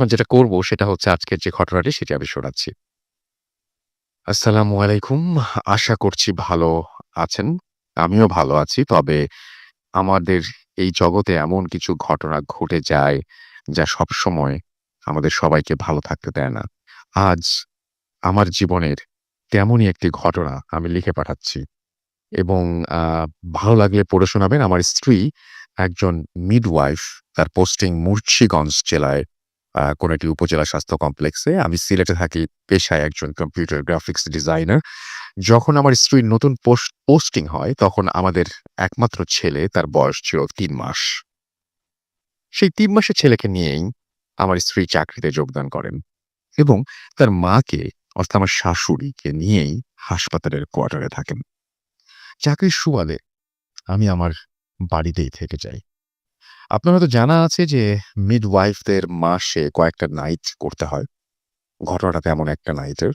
যেটা করব সেটা হচ্ছে আজকের যে ঘটনাটি সেটি আমি শোনাচ্ছি। আসসালামু আলাইকুম। আশা করছি ভালো আছেন। আমিও ভালো আছি। তবে আমাদের এই জগতে এমন কিছু ঘটনা ঘটে যায়, যা সবসময় আমাদের সবাইকে ভালো থাকতে দেয় না। আজ আমার জীবনের তেমনই একটি ঘটনা আমি লিখে পাঠাচ্ছি এবং আ ভালো লাগলে পড়ে শোনাবেন। আমার স্ত্রী একজন মিডওয়াইফ। তার পোস্টিং মুন্সিগঞ্জ জেলায় কোনো একটি উপজেলা স্বাস্থ্য কমপ্লেক্সে। আমি সিলেটে থাকি। পেশায় একজন কম্পিউটার গ্রাফিক্স ডিজাইনার। যখন আমার স্ত্রীর নতুন পোস্টিং হয়, তখন আমাদের একমাত্র ছেলে, তার বয়স ছিল ৩ মাস। সেই ৩ মাসের ছেলেকে নিয়েই আমার স্ত্রী চাকরিতে যোগদান করেন এবং তার মাকে অর্থাৎ আমার শাশুড়িকে নিয়েই হাসপাতালের কোয়ার্টারে থাকেন। চাকরির সুবাদে আমি আমার বাড়িতেই থেকে যাই। আপনার হয়তো জানা আছে যে মিডওয়াইফদের মাসে কয়েকটা নাইট করতে হয়। ঘটনাটা তেমন একটা নাইটের।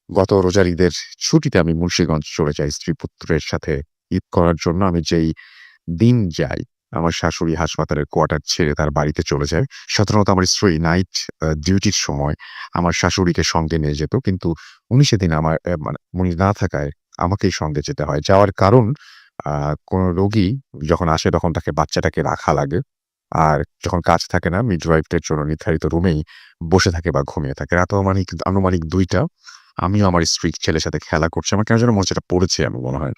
গত রোজার ঈদের ছুটিতে আমি মুন্সিগঞ্জ চলে যাই স্ত্রী-পুত্রের সাথে ঈদ করার জন্য। আমি যেই দিন যাই, আমার শাশুড়ি হাসপাতালের কোয়ার্টার ছেড়ে তার বাড়িতে চলে যায়। সাধারণত আমার স্ত্রী নাইট ডিউটির সময় আমার শাশুড়িকে সঙ্গে নিয়ে যেত। কিন্তু উনি সেদিন আমার মানে উনি না থাকায় আমাকেই সঙ্গে যেতে হয়। যাওয়ার কারণ আ কোন রোগী যখন আসে তখন তাকে বাচ্চাটাকে রাখা লাগে। আর যখন কাজ থাকে না মিডওয়াইফদের জন্য নির্ধারিত রুমেই বসে থাকে বা ঘুমিয়ে থাকে। রাত আনুমানিক ২ টা। আমিও আমার স্ত্রী ছেলের সাথে খেলা করছি। আমার কেন যেন মনে হচ্ছে এটা পড়েছি আমি মনে হয়।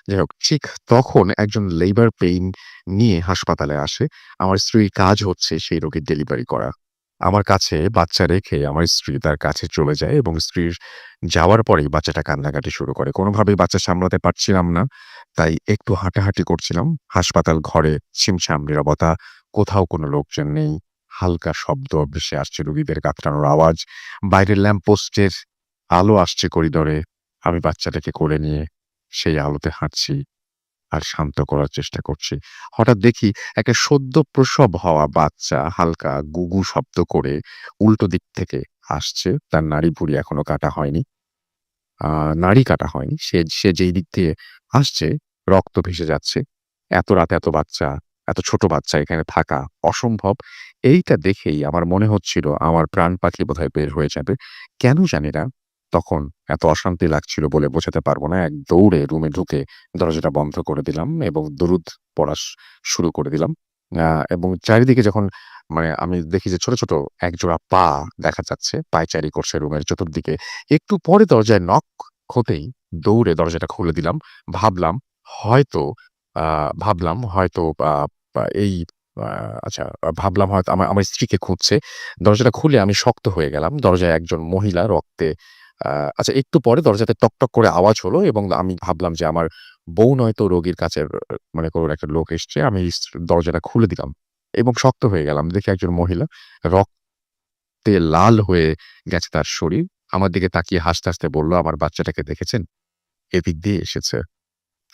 যাই হোক, ঠিক তখন একজন লেবার পেইন নিয়ে হাসপাতালে আসে। আমার স্ত্রীর কাজ হচ্ছে সেই রোগীর ডেলিভারি করা। আমার কাছে বাচ্চা রেখে আমার স্ত্রী তার কাছে চলে যায় এবং স্ত্রীর যাওয়ার পরেই বাচ্চাটা কান্নাকাটি শুরু করে। কোনোভাবেই বাচ্চা সামলাতে পারছিলাম না। তাই একটু হাঁটাহাঁটি করছিলাম। হাসপাতাল ঘরে ছিমছাম নীরবতা। কোথাও কোনো লোকজন নেই। হালকা শব্দ ভেসে আসছে রোগীদের কাতরানোর আওয়াজ। বাইরের ল্যাম্পপোস্টের আলো আসছে করিডোরে। আমি বাচ্চাটাকে কোলে নিয়ে সেই আলোতে হাঁটছি আর শান্ত করার চেষ্টা করছি। হঠাৎ দেখি একটা সদ্য প্রসব হওয়া বাচ্চা হালকা গুগু শব্দ করে উল্টো দিক থেকে আসছে। তার নাড়ি-ভুড়ি এখনো কাটা হয়নি। আ নাড়ি কাটা হয়নি। সে সে যেই দিক দিয়ে আসছে রক্ত ভেসে যাচ্ছে। এত রাতে এত বাচ্চা, এত ছোট বাচ্চা এখানে থাকা অসম্ভব। এইটা দেখেই আমার মনে হচ্ছিল আমার প্রাণ পাখি বোধহয় বের হয়ে যাবে। কেন জানি না তখন এত অশান্তি লাগছিল বলে বোঝাতে পারব না। এক দৌড়ে রুমে ঢুকে দরজাটা বন্ধ করে দিলাম এবং দরুদ পড়া শুরু করে দিলাম। আ এবং চারিদিকে যখন মানে আমি দেখি যে ছোট, ছোট একজোড়া পা দেখা যাচ্ছে। পায়চারি করছে রুমের চতুর্দিকে। একটু পরে দরজায় নক হতেই দৌড়ে দরজাটা খুলে দিলাম। ভাবলাম হয়তো আ ভাবলাম হয়তো আ পা এই আ আচ্ছা ভাবলাম হয়তো আমার স্ত্রীকে খুঁজছে। দরজাটা খুলে আমি শক্ত হয়ে গেলাম। দরজায় একজন মহিলা রক্তে আ আচ্ছা একটু পরে দরজাতে টকটক করে আওয়াজ হলো এবং আমি ভাবলাম যে আমার বউ নয়তো রোগীর কাছের মনে করুন একটা লোক এসছে। আমি দরজাটা খুলে দিলাম এবং শক্ত হয়ে গেলাম। দেখি একজন মহিলা রক্তে লাল হয়ে গেছে তার শরীর। আমার দিকে তাকিয়ে হাসতে, হাসতে বলল, "আমার বাচ্চাটাকে দেখেছেন? এদিক দিয়ে এসেছে।"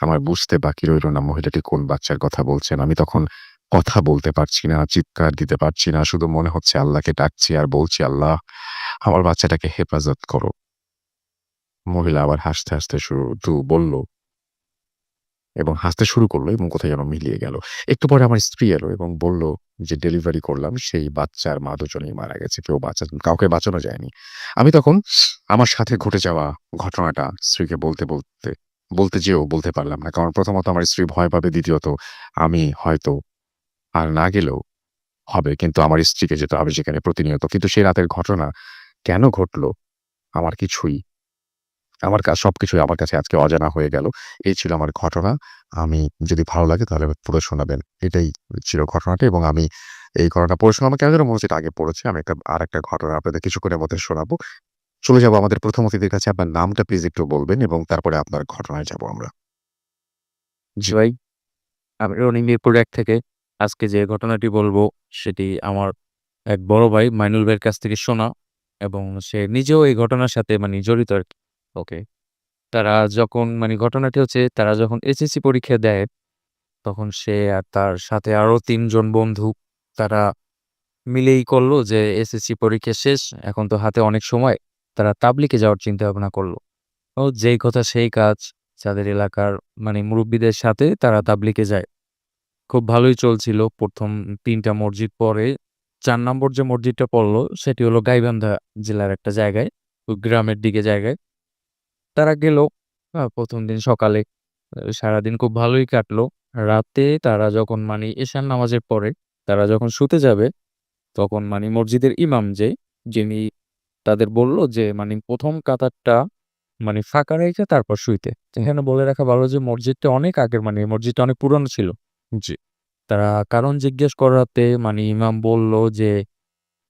আমার বুঝতে বাকি রইল না মহিলাটি কোন বাচ্চার কথা বলছেন। আমি তখন কথা বলতে পারছি না, চিৎকার দিতে পারছি না। শুধু মনে হচ্ছে আল্লাহকে ডাকছি আর বলছি, "আল্লাহ, আমার বাচ্চাটাকে হেফাজত করো।" মহিলা আবার হাসতে, হাসতে শুধু বলল এবং হাসতে শুরু করল এবং কোথায় যেন মিলিয়ে গেল। একটু পরে আমার স্ত্রী এলো এবং বলল যে, "ডেলিভারি করলাম, সেই বাচ্চার মা দুজনেই মারা গেছে। কাউকে বাঁচানো যায়নি।" আমি তখন আমার সাথে ঘটে যাওয়া ঘটনাটা স্ত্রীকে বলতে যেয়েও বলতে পারলাম না। কারণ প্রথমত আমার স্ত্রী ভয় পাবে, দ্বিতীয়ত আমি হয়তো আর না গেলেও হবে। কিন্তু আমার স্ত্রীকে যেতে হবে সেখানে প্রতিনিয়ত। কিন্তু সেই রাতের ঘটনা কেন ঘটল? আমার কিছুই সবকিছুই আমার কাছে আজকে অজানা হয়ে গেল। এই ছিল আমার ঘটনা। আমি যদি ভালো লাগে তাহলে পড়ে শোনাবেন। এটাই ছিল ঘটনাটা এবং আমি এই ঘটনাটা পড়ে শোনাবো কেন যেন মনে হচ্ছে এটা আগে পড়েছি। আমি আরেকটা ঘটনা আপনাদের কিছুক্ষণের মধ্যে শোনাবো। চলে যাবো আমাদের ১ম অতিথির কাছে। আপনার নামটা প্লিজ একটু বলবেন এবং তারপরে আপনার ঘটনায় যাবো আমরা। জি ভাই, আমি রনি মিরপুর ১ থেকে আজকে যে ঘটনাটি বলবো সেটি আমার এক বড় ভাই মাইনুল ভাইয়ের কাছ থেকে শোনা এবং সে নিজেও এই ঘটনার সাথে জড়িত আরকি। ওকে। তারা যখন ঘটনাটি হচ্ছে তারা যখন এসএসসি পরীক্ষা দেয়, তখন সে আর তার সাথে আরো ৩ জন বন্ধু তারা মিলেই করল যে এসএসসি পরীক্ষা শেষ। এখন তো হাতে অনেক সময়। তারা তাবলিগে যাওয়ার চিন্তাভাবনা করল। ও যেই কথা সেই কাজ। যাদের এলাকার মুরুব্বিদের সাথে তারা তাবলিগে যায়। খুব ভালোই চলছিল। ১ম ৩ টা মসজিদ পড়ে। ৪ নম্বর যে মসজিদটা পড়লো সেটি হলো গাইবান্ধা জেলার একটা জায়গায়, ওই গ্রামের দিকে জায়গায়। তারা গেল ১ম দিন সকালে। সারাদিন খুব ভালোই কাটলো। রাতে তারা যখন মানি এশার নামাজের পরে তারা যখন শুতে যাবে, তখন মানি মসজিদের ইমাম যিনি তাদের বলল যে মানি ১ম কাতারটা মানি ফাঁকা রেখে তারপর শুইতে। এখানে বলে রাখা ভালো যে মসজিদটা অনেক আগের, মানে মসজিদটা অনেক পুরানো ছিল। জি। তারা কারণ জিজ্ঞেস করাতে মানি ইমাম বলল যে,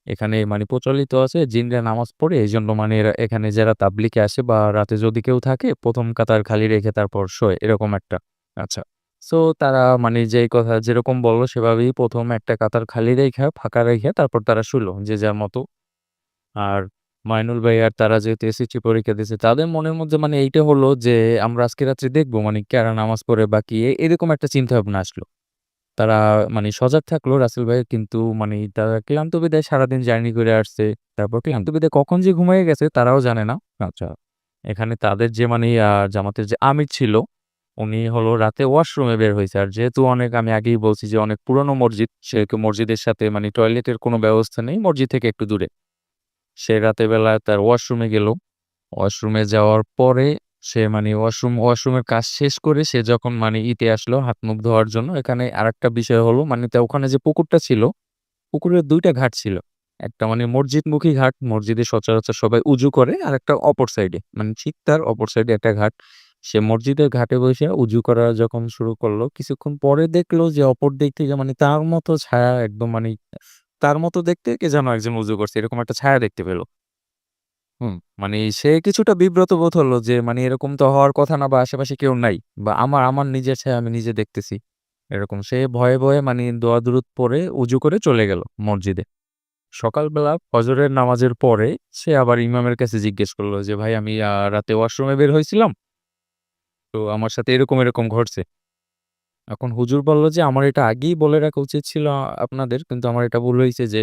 এখানে মানি প্রচলিত আছে জিনরা নামাজ পড়ে, এজন্য মানে এরা এখানে যারা তাবলিগে আসে বা রাতে যদি কেউ থাকে ১ম কাতার খালি রেখে তারপর শোয়, এরকম একটা। আচ্ছা। সো তারা মানে যেই কথা যেরকম বলল সেভাবেই ১ম একটা কাতার খালি রেইখা ফাঁকা রেখে তারপর তারা শুলো যে যার মতো। আর মাইনুল ভাই আর তারা যেহেতু এসএসসি পরীক্ষা দিছে, তাদের মনের মধ্যে মানে এইটা হলো যে আমরা আজকে রাত্রে দেখব মানে কারা নামাজ পড়ে বা কি এরকম একটা চিন্তাভাবনা আসলো। তারা মানে সজাগ থাকলো রাসেল ভাই, কিন্তু মানে তারা ক্লান্ত বিদায় সারাদিন জার্নি করে আসছে। তারপর ক্লান্ত বিদায় কখন যে ঘুমায়ে গেছে তারাও জানে না। আচ্ছা। এখানে তাদের যে মানে জামাতের যে আমির ছিল, উনি হলো রাতে ওয়াশরুমে বের হইছে। আর যেহেতু অনেক আমি আগেই বলছি যে অনেক পুরনো মসজিদ, সেহেতু মসজিদের সাথে মানে টয়লেটের কোনো ব্যবস্থা নেই। মসজিদ থেকে একটু দূরে। সে রাতের বেলা তার ওয়াশরুমে গেল। ওয়াশরুমে যাওয়ার পরে সে মানে ওয়াশরুমের কাজ শেষ করে সে যখন মানে আসলো হাত-মুখ ধোয়ার জন্য, এখানে আরেকটা বিষয় হলো মানে ওখানে যে পুকুরটা ছিল, পুকুরের ২ টা ঘাট ছিল। একটা মানে মসজিদমুখী ঘাট, মসজিদে সচরাচর সবাই উজু করে। আরেকটা অপর সাইডে, মানে ঠিক তার অপর সাইডে একটা ঘাট। সে মসজিদের ঘাটে বইসা উজু করা যখন শুরু করলো, কিছুক্ষণ পরে দেখলো যে অপর দিক থেকে মানে তার মতো ছায়া একদম মানে তার মতো দেখতে কে যেন একজন উজু করছে, এরকম একটা ছায়া দেখতে পেল। হুম। মানে সে কিছুটা বিব্রত বোধ হলো যে মানে এরকম তো হওয়ার কথা না, বা আশেপাশে কেউ নাই। বা আমার নিজের ছায়া আমি নিজে দেখতেছি। এরকম সে ভয়ে মানে দোয়া দুরূদ পড়ে উজু করে চলে গেল মসজিদে। সকালবেলা ফজরের নামাজের পরে সে আবার ইমামের কাছে জিজ্ঞেস করল যে, "ভাই আমি রাতে ওয়াশরুমে বের হইছিলাম। তো আমার সাথে এরকম ঘটছে।" এখন হুজুর বলল যে, "আমার এটা আগেই বলে রাখা উচিত ছিল আপনাদের। কিন্তু আমার এটা ভুল হইছে যে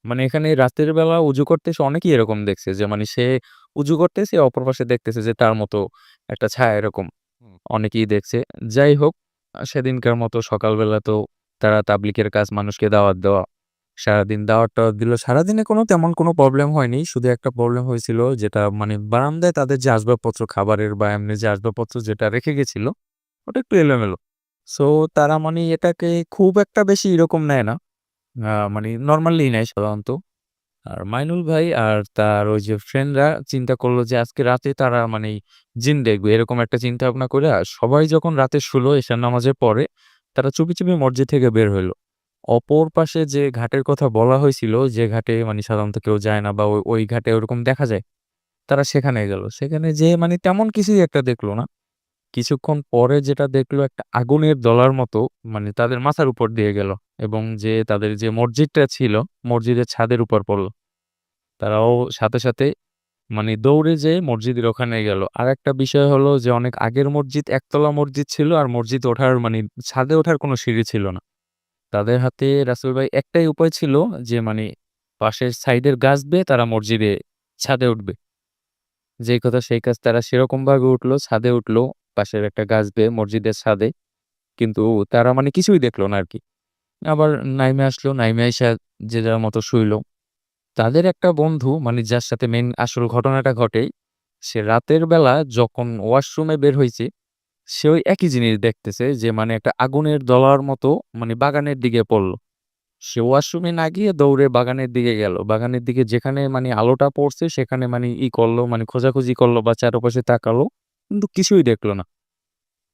মানে এখানে রাতের বেলা উজু করতে এসে অনেকেই এরকম দেখছে যে মানে সে উজু করতেছে, অপর পাশে দেখতেছে যে তার মতো একটা ছায়া এরকম। হুম। অনেকেই দেখছে। যাই হোক, সেদিনকার মতো সকালবেলা তো তারা তাবলিগের কাজ, মানুষকে দাওয়াত দেওয়া। সারাদিন দাওয়াত-টাওয়াত দিল। সারাদিনে তেমন কোনো প্রবলেম হয়নি। শুধু একটা প্রবলেম হয়েছিল, যেটা মানে বারান্দায় তাদের যে আসবাবপত্র খাবারের বা এমনি যে আসবাবপত্র যেটা রেখে গেছিল, ওটা একটু এলোমেলো। সো তারা মানে এটাকে খুব একটা বেশি এরকম নেয় না। মানে নরমালি নেয় সাধারণত। আর মাইনুল ভাই আর তার ওই যে ফ্রেন্ডরা চিন্তা করলো যে আজকে রাতে তারা মানে জিন দেখবে, এরকম একটা চিন্তা ভাবনা কইরা সবাই যখন রাতে শুলো এশার নামাজের পরে, তারা চুপি মসজিদ থেকে বের হইল। অপর পাশে যে ঘাটের কথা বলা হয়েছিল, যে ঘাটে মানে সাধারণত কেউ যায় না বা ওই ঘাটে ওরকম দেখা যায়, তারা সেখানে গেল। সেখানে যেয়ে মানে তেমন কিছুই একটা দেখলো না। কিছুক্ষণ পরে যেটা দেখলো, একটা আগুনের দলার মতো মানে তাদের মাথার উপর দিয়ে গেল এবং যে তাদের যে মসজিদটা ছিল, মসজিদের ছাদের উপর পড়ল। তারাও সাথে মানে দৌড়ে যেয়ে মসজিদের ওখানে গেল। আরেকটা বিষয় হলো যে অনেক আগের মসজিদ, একতলা মসজিদ ছিল আর মসজিদ ওঠার মানে ছাদে ওঠার কোনো সিঁড়ি ছিল না। তাদের হাতে রাসেল ভাই একটাই উপায় ছিল যে মানে পাশের সাইডের গাছ বেয়ে তারা মসজিদে ছাদে উঠবে। যেই কথা সেই কাজ, তারা সেরকমভাবে উঠলো, ছাদে উঠলো, পাশের একটা গাছ বেয়ে মসজিদের ছাদে। কিন্তু তারা মানে কিছুই দেখল না আরকি। আবার নাইমে আসলো, নাইমে আইসা যে যার মতো শুইল। তাদের একটা বন্ধু মানে যার সাথে মেইন আসল ঘটনাটা ঘটে, সে রাতের বেলা যখন ওয়াশরুমে বের হইছে, সে ওই একই জিনিস দেখতেছে যে মানে একটা আগুনের দলার মতো মানে বাগানের দিকে পড়ল। সে ওয়াশরুমে না গিয়ে দৌড়ে বাগানের দিকে গেল। বাগানের দিকে যেখানে মানে আলোটা পড়ছে সেখানে মানে করলো, মানে খোঁজাখুঁজি করলো বা চারপাশে তাকালো। কিন্তু কিছুই দেখল না।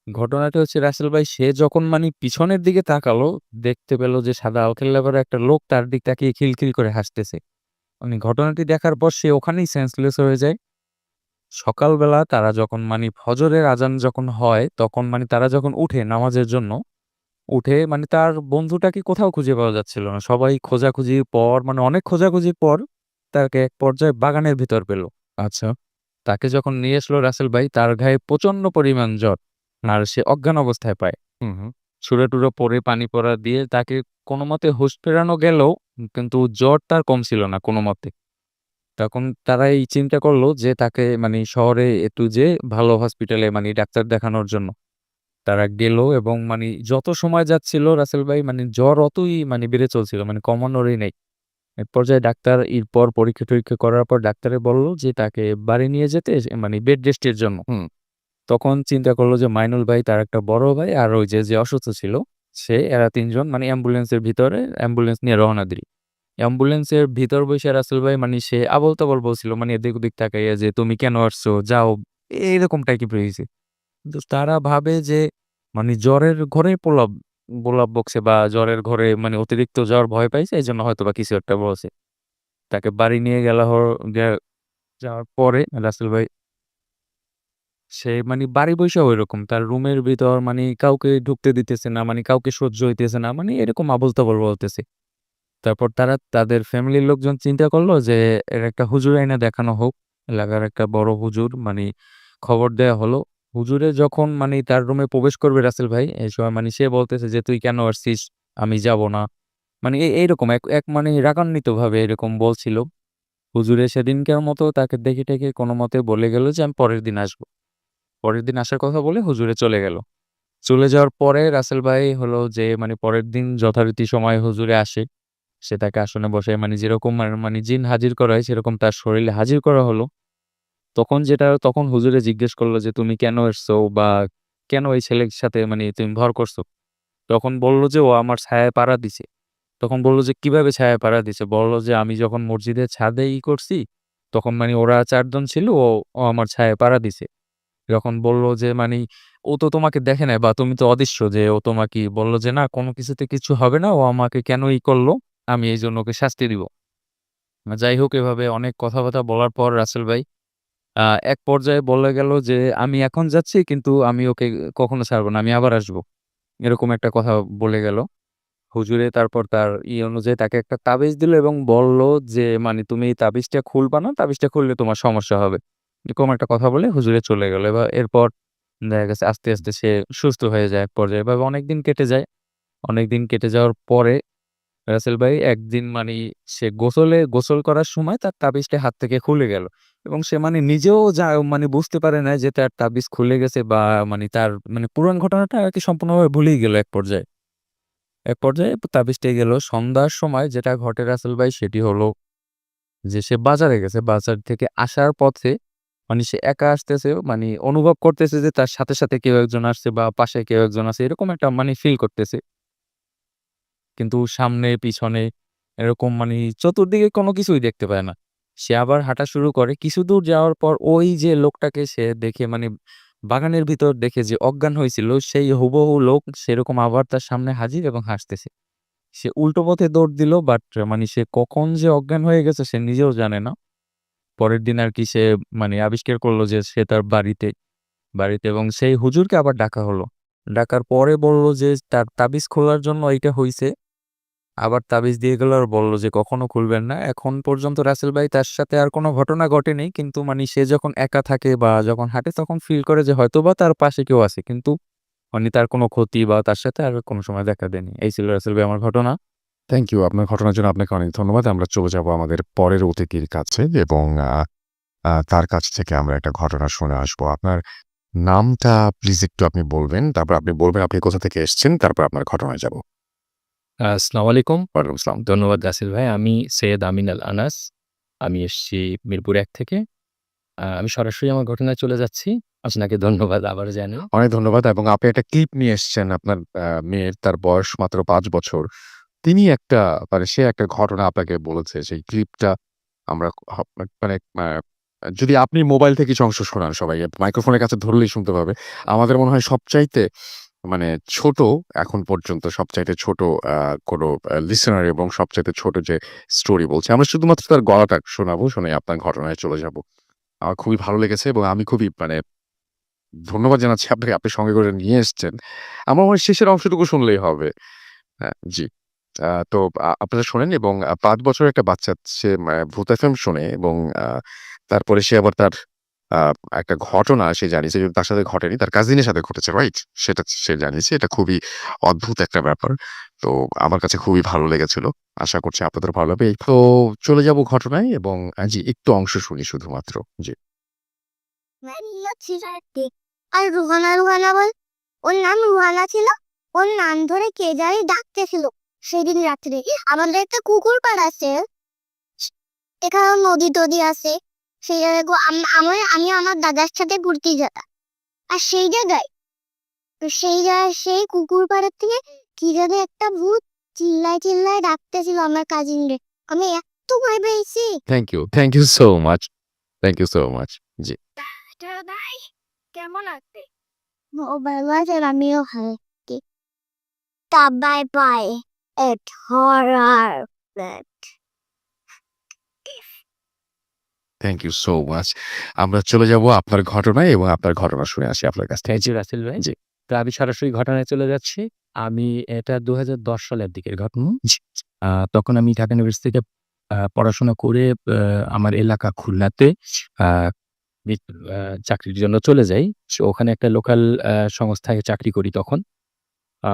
ঘটনাটা হচ্ছে রাসেল ভাই সে যখন মানে পিছনের দিকে তাকালো, দেখতে পেল যে সাদা আলখাল্লা পরা একটা লোক তার দিক তাকিয়ে খিলখিল করে হাসতেছে। মানে ঘটনাটি দেখার পর সে ওখানেই সেন্সলেস হয়ে যায়। সকালবেলা তারা যখন মানে ফজরের আজান যখন হয়, তখন মানে তারা যখন উঠে নামাজের জন্য, উঠে মানে তার বন্ধুটাকে কোথাও খুঁজে পাওয়া যাচ্ছিল না। সবাই খোঁজাখুঁজির পর মানে অনেক খোঁজাখুঁজির পর তাকে এক পর্যায়ে বাগানের ভিতর পেল। আচ্ছা। তাকে যখন নিয়ে আসলো রাসেল ভাই, তার গায়ে প্রচন্ড পরিমাণ জ্বর। আর সে অজ্ঞান অবস্থায় পায়। হুম, হুম। ছুড়ে-টুড়ে পড়ে পানি পড়া দিয়ে তাকে কোনমতে হুঁশ ফেরানো গেলেও কিন্তু জ্বর তার কম ছিল না কোনমতে। তখন তারা এই চিন্তা করলো যে তাকে মানে শহরে একটু যেয়ে ভালো হসপিটালে মানে ডাক্তার দেখানোর জন্য। তারা গেল এবং মানে যত সময় যাচ্ছিল রাসেল ভাই মানে জ্বর অতই মানে বেড়ে চলছিল। মানে কমানোরই নেই। এক পর্যায়ে ডাক্তার এরপর পরীক্ষা-টরীক্ষা করার পর ডাক্তারে বলল যে তাকে বাড়ি নিয়ে যেতে মানে বেড রেস্টের জন্য। হুম। তখন চিন্তা করলো যে মাইনুল ভাই, তার একটা বড় ভাই আর ওই যে অসুস্থ ছিল সে, এরা ৩ জন মানে অ্যাম্বুলেন্সের ভিতরে অ্যাম্বুলেন্স নিয়ে রওনা দিল। অ্যাম্বুলেন্সের ভিতর বইসা রাসেল ভাই মানে সে আবোল-তাবোল বলছিল মানে এদিক ওদিক তাকাইয়া যে, "তুমি কেন আসছো? যাও।" এইরকম টাইপের হইছে। কিন্তু তারা ভাবে যে মানে জ্বরের ঘরে প্রলাপ বকছে বা জ্বরের ঘরে মানে অতিরিক্ত জ্বর ভয় পাইছে এজন্য হয়তোবা কিছু একটা বলছে। তাকে বাড়ি নিয়ে গেলা গে যাওয়ার পরে রাসেল ভাই সে মানে বাড়ি বইসা ঐরকম তার রুমের ভিতর মানে কাউকে ঢুকতে দিতেছে না, মানে কাউকে সহ্য হইতেছে না। মানে এরকম আবোল-তাবোল বলতেছে। তারপর তারা তাদের ফ্যামিলির লোকজন চিন্তা করলো যে এর একটা হুজুর আইনা দেখানো হোক। এলাকার একটা বড় হুজুর মানে খবর দেয়া হলো। হুজুরে যখন মানে তার রুমে প্রবেশ করবে রাসেল ভাই, এই সময় মানে সে বলতেছে যে, "তুই কেন আসছিস? আমি যাব না।" মানে এইরকম এক এক মানে রাগান্বিতভাবে এরকম বলছিল। হুজুরে সেদিনকার মতো তাকে দেখে-টেখে কোনমতে বলে গেল যে, "আমি পরের দিন আসব।" পরের দিন আসার কথা বলে হুজুরে চলে গেল। চলে যাওয়ার পরে রাসেল ভাই হলো যে মানে পরের দিন যথারীতি সময়ে হুজুরে আসে। সে তাকে আসনে বসায় মানে যেরকম মানে জিন হাজির করা হয় সেরকম তার শরীরে হাজির করা হলো। তখন হুজুরে জিজ্ঞেস করল যে, "তুমি কেন এসছো? বা কেন এই ছেলের সাথে মানে তুমি ভর করছো?" তখন বলল যে, "ও আমার ছায়ায় পাড়া দিছে।" তখন বলল যে, "কিভাবে ছায়ায় পাড়া দিছে?" বলল যে, "আমি যখন মসজিদের ছাদে করছি, তখন মানে ওরা ৪ জন ছিল, ও আমার ছায়ায় পাড়া দিছে।" যখন বলল যে, "মানি ও তো তোমাকে দেখে নাই বা তুমি তো অদৃশ্য যে ও তোমাকে" বলল যে, "না, কোন কিছুতে কিছু হবে না। ও আমাকে কেন করলো? আমি এইজন্য ওকে শাস্তি দিব।" যাই হোক, এভাবে অনেক কথা-বার্তা বলার পর রাসেল ভাই আ এক পর্যায়ে বলে গেল যে, "আমি এখন যাচ্ছি কিন্তু আমি ওকে কখনো ছাড়ব না। আমি আবার আসবো।" এরকম একটা কথা বলে গেল। হুজুরে তারপর তার অনুযায়ী তাকে একটা তাবিজ দিল এবং বলল যে, "মানে তুমি এই তাবিজটা খুলবা না। তাবিজটা খুললে তোমার সমস্যা হবে।" এরকম একটা কথা বলে হুজুরে চলে গেল। এরপর দেখা গেছে আস্তে, আস্তে সে সুস্থ হয়ে যায় এক পর্যায়ে। এভাবে অনেকদিন কেটে যায়। অনেকদিন কেটে যাওয়ার পরে রাসেল ভাই একদিন মানি সে গোসল করার সময় তার তাবিজটা হাত থেকে খুলে গেল। এবং সে মানে নিজেও মানে বুঝতে পারে নাই যে তার তাবিজ খুলে গেছে বা মানে তার মানে পুরান ঘটনাটা আরকি সম্পূর্ণভাবে ভুলেই গেল এক পর্যায়ে। এক পর্যায়ে তাবিজটা গেল। সন্ধ্যার সময় যেটা ঘটে রাসেল ভাই সেটি হলো যে সে বাজারে গেছে। বাজার থেকে আসার পথে মানে সে একা আসতেছে, মানে অনুভব করতেছে যে তার সাথে, সাথে কেউ একজন আসছে বা পাশে কেউ একজন আছে। এরকম একটা মানে ফিল করতেছে। কিন্তু সামনে পিছনে এরকম মানে চতুর্দিকে কোনো কিছুই দেখতে পায় না। সে আবার হাঁটা শুরু করে। কিছুদূর যাওয়ার পর ওই যে লোকটাকে সে দেখে মানে বাগানের ভিতর দেখে যে অজ্ঞান হয়েছিল, সেই হুবহু লোক সেরকম আবার তার সামনে হাজির এবং হাসতেছে। সে উল্টো পথে দৌড় দিল, বাট মানে সে কখন যে অজ্ঞান হয়ে গেছে সে নিজেও জানে না। পরের দিন আরকি সে মানে আবিষ্কার করল যে সে তার বাড়িতে এবং সেই হুজুরকে আবার ডাকা হলো। ডাকার পরে বলল যে তার তাবিজ খোলার জন্য এইটা হইছে। আবার তাবিজ দিয়ে গেল আর বলল যে কখনো খুলবেন না। এখন পর্যন্ত রাসেল ভাই তার সাথে আর কোনো ঘটনা ঘটেনি। কিন্তু মানে সে যখন একা থাকে বা যখন হাঁটে তখন ফিল করে যে হয়তোবা তার পাশে কেউ আছে। কিন্তু মানে তার কোনো ক্ষতি বা তার সাথে আর কোনো সময় দেখা দেয়নি। এই ছিল রাসেল ভাই আমার ঘটনা। Thank you. আপনার ঘটনার জন্য আপনাকে অনেক ধন্যবাদ। আমরা চলে যাব আমাদের পরের অতিথির কাছে এবং তার কাছ থেকে আমরা একটা ঘটনা শুনে আসবো। আপনার নামটা প্লিজ একটু আপনি বলবেন। তারপর আপনি বলবেন আপনি কোথা থেকে এসছেন। তারপর আপনার ঘটনায় যাব। আসসালামু আলাইকুম। ওয়ালাইকুম আসসালাম। ধন্যবাদ রাসেল ভাই। আমি সৈয়দ আমিন আল আনাস। আমি এসছি মিরপুর ১ থেকে। আমি সরাসরি আমার ঘটনায় চলে যাচ্ছি। আপনাকে ধন্যবাদ আবারও জানাই। অনেক ধন্যবাদ এবং আপনি একটা ক্লিপ নিয়ে এসছেন আপনার মেয়ের, তার বয়স মাত্র ৫ বছর। তিনি একটা মানে সে একটা ঘটনা আপনাকে বলেছে। সেই ক্লিপটা আমরা হ মানে যদি আপনি মোবাইল থেকে কিছু অংশ শোনান সবাই মাইক্রোফোনের কাছে ধরলেই শুনতে পাবে। আমাদের মনে হয় সবচাইতে মানে ছোট এখন পর্যন্ত সবচাইতে ছোট আ কোনো লিসেনার এবং সবচাইতে ছোট যে স্টোরি বলছে। আমরা শুধুমাত্র তার গলাটা শোনাবো, শুনে আপনার ঘটনায় চলে যাব। আমার খুবই ভালো লেগেছে এবং আমি খুবই মানে ধন্যবাদ জানাচ্ছি আপনাকে, আপনি সঙ্গে করে নিয়ে এসছেন। আমার মনে হয় শেষের অংশটুকু শুনলেই হবে। হ্যাঁ, জি। তো আপনারা শোনেন এবং ৫ বছরের একটা বাচ্চা সে ভূত এফএম শোনে এবং আ তারপরে সে আবার তার আ একটা ঘটনা সে জানিয়েছে কিন্তু তার সাথে ঘটেনি। তার কাজিনের সাথে ঘটেছে, রাইট? সেটা সে জানিয়েছে। এটা খুবই অদ্ভুত একটা ব্যাপার। তো আমার কাছে খুবই ভালো লেগেছিল। আশা করছি আপনাদেরও ভালো লাগবে। তো চলে যাব ঘটনায় এবং জি, একটু অংশ শুনি শুধুমাত্র। জি। আর রুহানা বল, ওর নাম রুহানা ছিল। ওর নাম ধরে কে জানি ডাকতেছিল সেদিন রাত্রে। আমাদের একটা কুকুর পাড়া আছে, এখানে নদী টদী আছে। সেই জায়গায় আমি আমার দাদার সাথে ঘুরতে যেতাম। আর সেই জায়গায় সেই কুকুর পাড়ের থেকে কি জানি একটা ভূত চিল্লায় ডাকতেছিল আমার কাজিনরে। আমি এত ভয় পেয়েছি। Thank you so much, thank you so much. জি। ভাই কেমন আছে? ও ভালো আছে, আমিও ভালো আছি। তা bye bye at horror flat. Thank you so much. আমরা চলে যাব আপনার ঘটনায় এবং আপনার ঘটনা শুনে আসি আপনার কাছ থেকে। থ্যাংক ইউ রাসেল ভাই। জি। তো আমি সরাসরি ঘটনায় চলে যাচ্ছি। আমি এটা ২০১০ সালের দিকের ঘটনা। জি। তখন আমি ঢাকা ইউনিভার্সিটিতে পড়াশোনা করে আমার এলাকা খুলনাতে আ বি আ চাকরির জন্য চলে যাই। ওখানে একটা লোকাল সংস্থায় চাকরি করি তখন। আ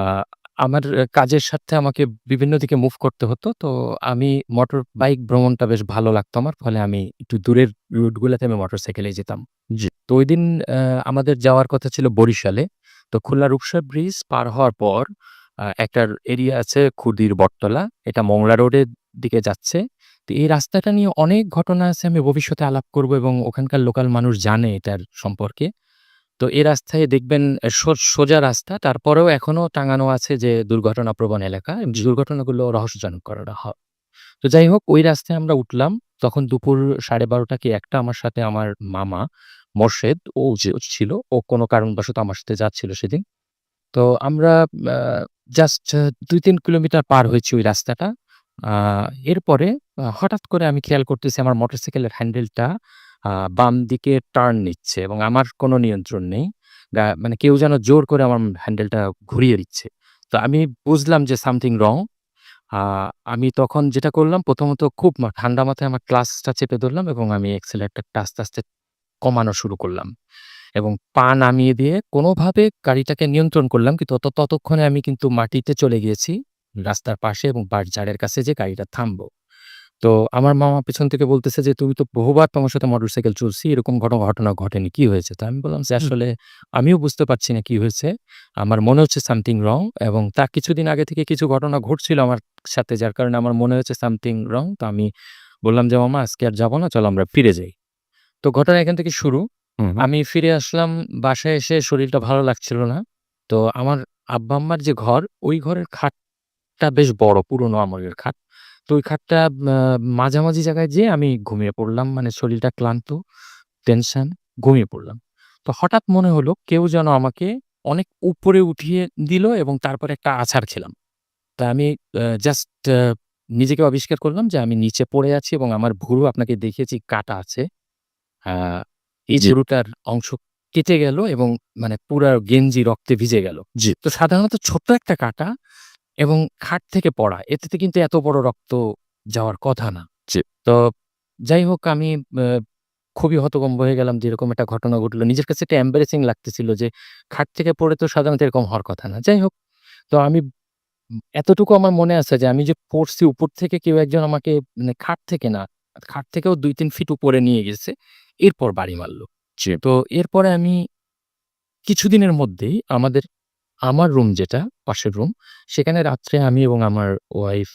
আমার কাজের সাথে আমাকে বিভিন্ন দিকে মুভ করতে হতো। তো আমি মোটর বাইক ভ্রমণটা বেশ ভালো লাগতো আমার। ফলে আমি একটু দূরের রুটগুলাতে আমি মোটরসাইকেলেই যেতাম। জি। তো ঐদিন আমাদের যাওয়ার কথা ছিল বরিশালে। তো খুলনা রূপসা ব্রিজ পার হওয়ার পর একটা এরিয়া আছে খুদির বটতলা। এটা মংলা রোডের দিকে যাচ্ছে। তো এই রাস্তাটা নিয়ে অনেক ঘটনা আছে আমি ভবিষ্যতে আলাপ করব এবং ওখানকার লোকাল মানুষ জানে এটার সম্পর্কে। তো এই রাস্তায় দেখবেন সোজা রাস্তা। তারপরেও এখনো টাঙানো আছে যে দুর্ঘটনাপ্রবণ এলাকা। দুর্ঘটনাগুলো রহস্যজনক করা হয়। তো যাই হোক ওই রাস্তায় আমরা উঠলাম। তখন দুপুর 12:30 কি 1টা আমার সাথে আমার মামা মোর্শেদ ও ছিল। ও কোনো কারণবশত আমার সাথে যাচ্ছিল সেদিন। তো আমরা আ জাস্ট ২-৩ কিলোমিটার পার হয়েছি ওই রাস্তাটা। আ এরপরে হঠাৎ করে আমি খেয়াল করতেছি আমার মোটরসাইকেলের হ্যান্ডেলটা আ বাম দিকে টার্ন নিচ্ছে এবং আমার কোনো নিয়ন্ত্রণ নেই। মানে কেউ যেন জোর করে আমার হ্যান্ডেলটা ঘুরিয়ে দিচ্ছে। তো আমি বুঝলাম যে সামথিং রং। আ আমি তখন যেটা করলাম প্রথমত খুব ঠান্ডা মাথায় আমার ক্লাচটা চেপে ধরলাম এবং আমি এক্সেলেরেটরটা আস্তে কমানো শুরু করলাম। এবং পা নামিয়ে দিয়ে কোনোভাবে গাড়িটাকে নিয়ন্ত্রণ করলাম। কিন্তু ততক্ষণে আমি কিন্তু মাটিতে চলে গিয়েছি রাস্তার পাশে এবং বাঁশঝাড়ের কাছে যে গাড়িটা থামবো। তো আমার মামা পেছন থেকে বলতেছে যে, "তুমি তো বহুবার তোমার সাথে মোটরসাইকেল চলছি। এরকম ঘটনা ঘটেনি। কি হয়েছে?" তো আমি বললাম যে, "আসলে আমিও বুঝতে পারছি না কি হয়েছে। আমার মনে হচ্ছে সামথিং রং" এবং তার কিছুদিন আগে থেকে কিছু ঘটনা ঘটছিল আমার সাথে যার কারণে আমার মনে হচ্ছে সামথিং রং। তো আমি বললাম যে, "মামা আজকে আর যাব না। চলো আমরা ফিরে যাই।" তো ঘটনা এখান থেকে শুরু। হুম, হুম। আমি ফিরে আসলাম। বাসায় এসে শরীরটা ভালো লাগছিল না। তো আমার আব্বা-আম্মার যে ঘর, ওই ঘরের খাটটা বেশ বড়, পুরনো আমলের খাট। তো ওই খাটটা আ মাঝামাঝি জায়গায় যেয়ে আমি ঘুমিয়ে পড়লাম। মানে শরীরটা ক্লান্ত, টেনশন, ঘুমিয়ে পড়লাম। তো হঠাৎ মনে হলো কেউ যেন আমাকে অনেক উপরে উঠিয়ে দিল এবং তারপরে একটা আছাড় খেলাম। তা আমি জাস্ট নিজেকে আবিষ্কার করলাম যে আমি নিচে পড়ে আছি এবং আমার ভুরু আপনাকে দেখিয়েছি কাটা আছে। আ এই জি, ভুরুটার অংশ কেটে গেল এবং মানে পুরা গেঞ্জি রক্তে ভিজে গেল। জি, তো সাধারণত ছোট্ট একটা কাটা এবং খাট থেকে পড়া। এতে কিন্তু এত বড় রক্ত যাওয়ার কথা না। জি। তো যাই হোক আমি আ খুবই হতভম্ব হয়ে গেলাম যে এরকম একটা ঘটনা ঘটলো। নিজের কাছে একটা এম্বারেসিং লাগতেছিল যে খাট থেকে পড়ে তো সাধারণত এরকম হওয়ার কথা না। যাই হোক তো আমি এতটুকু আমার মনে আছে যে আমি যে পড়ছি উপর থেকে কেউ একজন আমাকে মানে খাট থেকে না, খাট থেকেও ২-৩ ফিট উপরে নিয়ে গেছে। এরপর বাড়ি মারল। জি। তো এরপরে আমি কিছুদিনের মধ্যেই আমার রুম যেটা পাশের রুম, সেখানে রাত্রে আমি এবং আমার ওয়াইফ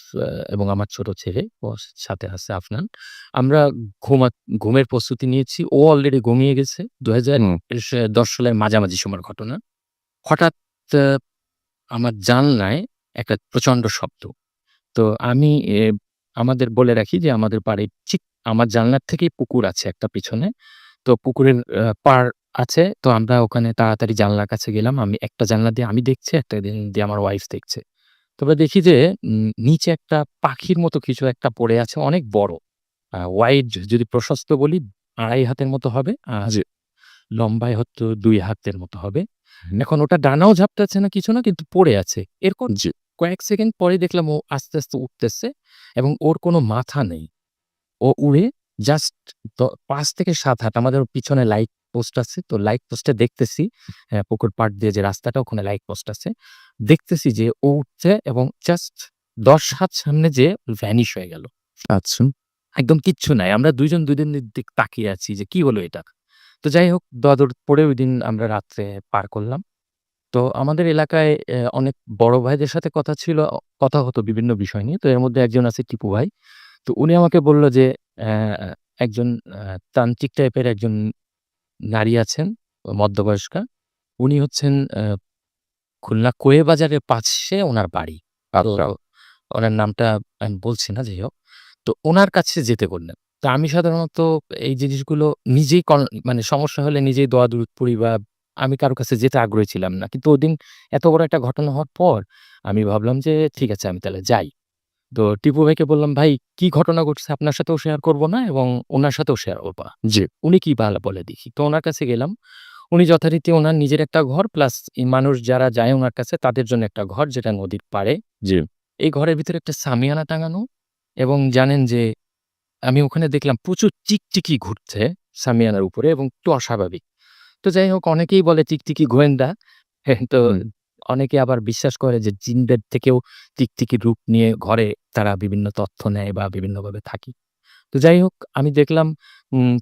এবং আমার ছোট ছেলে ওর সাথে আছে আফনান। আমরা ঘুমা ঘুমের প্রস্তুতি নিয়েছি। ও অলরেডি ঘুমিয়ে গেছে। হুম। ২০১০ সালের মাঝামাঝি সময়ের ঘটনা। হঠাৎ আ আমার জানলায় একটা প্রচন্ড শব্দ। তো আমি আমাদের বলে রাখি যে আমাদের বাড়ির ঠিক আমার জানলার থেকেই পুকুর আছে একটা পিছনে। তো পুকুরের পাড় আছে। তো আমরা ওখানে তাড়াতাড়ি জানলার কাছে গেলাম। আমি একটা জানলা দিয়ে আমি দেখছি, একটা দিয়ে আমার ওয়াইফ দেখছে। তবে দেখি যে নিচে একটা পাখির মতো কিছু একটা পড়ে আছে অনেক বড়। ওয়াইড যদি প্রশস্ত বলি ২.৫ হাতের মতো হবে। আর জি। লম্বায় হয়তো ২ হাতের মতো হবে। হুম। এখন ওটা ডানাও ঝাপটাচ্ছে না কিছু না কিন্তু পড়ে আছে। এরপর জি, কয়েক সেকেন্ড পরে দেখলাম ও আস্তে উঠতেছে এবং ওর কোনো মাথা নেই। ও উড়ে জাস্ট ৫ থেকে ৭ হাত আমাদের পিছনে লাইট পোস্ট আছে। তো লাইট পোস্টে দেখতেছি পুকুর পাড় দিয়ে যে রাস্তাটা ওখানে লাইট পোস্ট আছে। দেখতেছি যে ও উঠছে এবং জাস্ট ১০ হাত সামনে যেয়ে ভ্যানিশ হয়ে গেল। আচ্ছা। একদম কিচ্ছু নাই। আমরা ২ জন ২ জনের দিক তাকিয়ে আছি যে কি হলো এটা? তো যাই হোক দোয়া-দৌড় পড়ে ঐদিন আমরা রাত্রে পার করলাম। তো আমাদের এলাকায় অনেক বড় ভাইদের সাথে কথা হতো বিভিন্ন বিষয় নিয়ে। তো এর মধ্যে একজন আছে টিপু ভাই। তো উনি আমাকে বলল যে, একজন তান্ত্রিক টাইপের একজন নারী আছেন, মধ্যবয়স্কা। উনি হচ্ছেন খুলনা কোয়ে বাজারের পাশে উনার বাড়ি। তো আচ্ছা। ওনার নামটা আমি বলছি না, যাই হোক। তো উনার কাছে যেতে বললেন। তো আমি সাধারণত এই জিনিসগুলো নিজেই মানে সমস্যা হলে নিজেই দোয়া দরুদ পড়ি, বা আমি কারো কাছে যেতে আগ্রহী ছিলাম না। কিন্তু ওদিন এত বড় একটা ঘটনা হওয়ার পর আমি ভাবলাম যে ঠিক আছে, আমি তাহলে যাই। তো টিপু ভাইকে বললাম, "ভাই, কি ঘটনা ঘটছে আপনার সাথেও শেয়ার করব না এবং উনার সাথেও শেয়ার করব না। জি। উনি কি বলে দেখি।" তো উনার কাছে গেলাম। উনি যথারীতি উনার নিজের একটা ঘর প্লাস মানুষ যারা যায় উনার কাছে তাদের জন্য একটা ঘর, যেটা নদীর পাড়ে। জি। এই ঘরের ভিতরে একটা শামিয়ানা টাঙানো, এবং জানেন যে আমি ওখানে দেখলাম প্রচুর টিকটিকি ঘুরছে শামিয়ানার উপরে, এবং একটু অস্বাভাবিক। তো যাই হোক, অনেকেই বলে টিকটিকি গোয়েন্দা। তো হুম। অনেকে আবার বিশ্বাস করে যে জিনদের থেকেও টিকটিকির রূপ নিয়ে ঘরে তারা বিভিন্ন তথ্য নেয় বা বিভিন্নভাবে থাকে। তো যাই হোক, আমি দেখলাম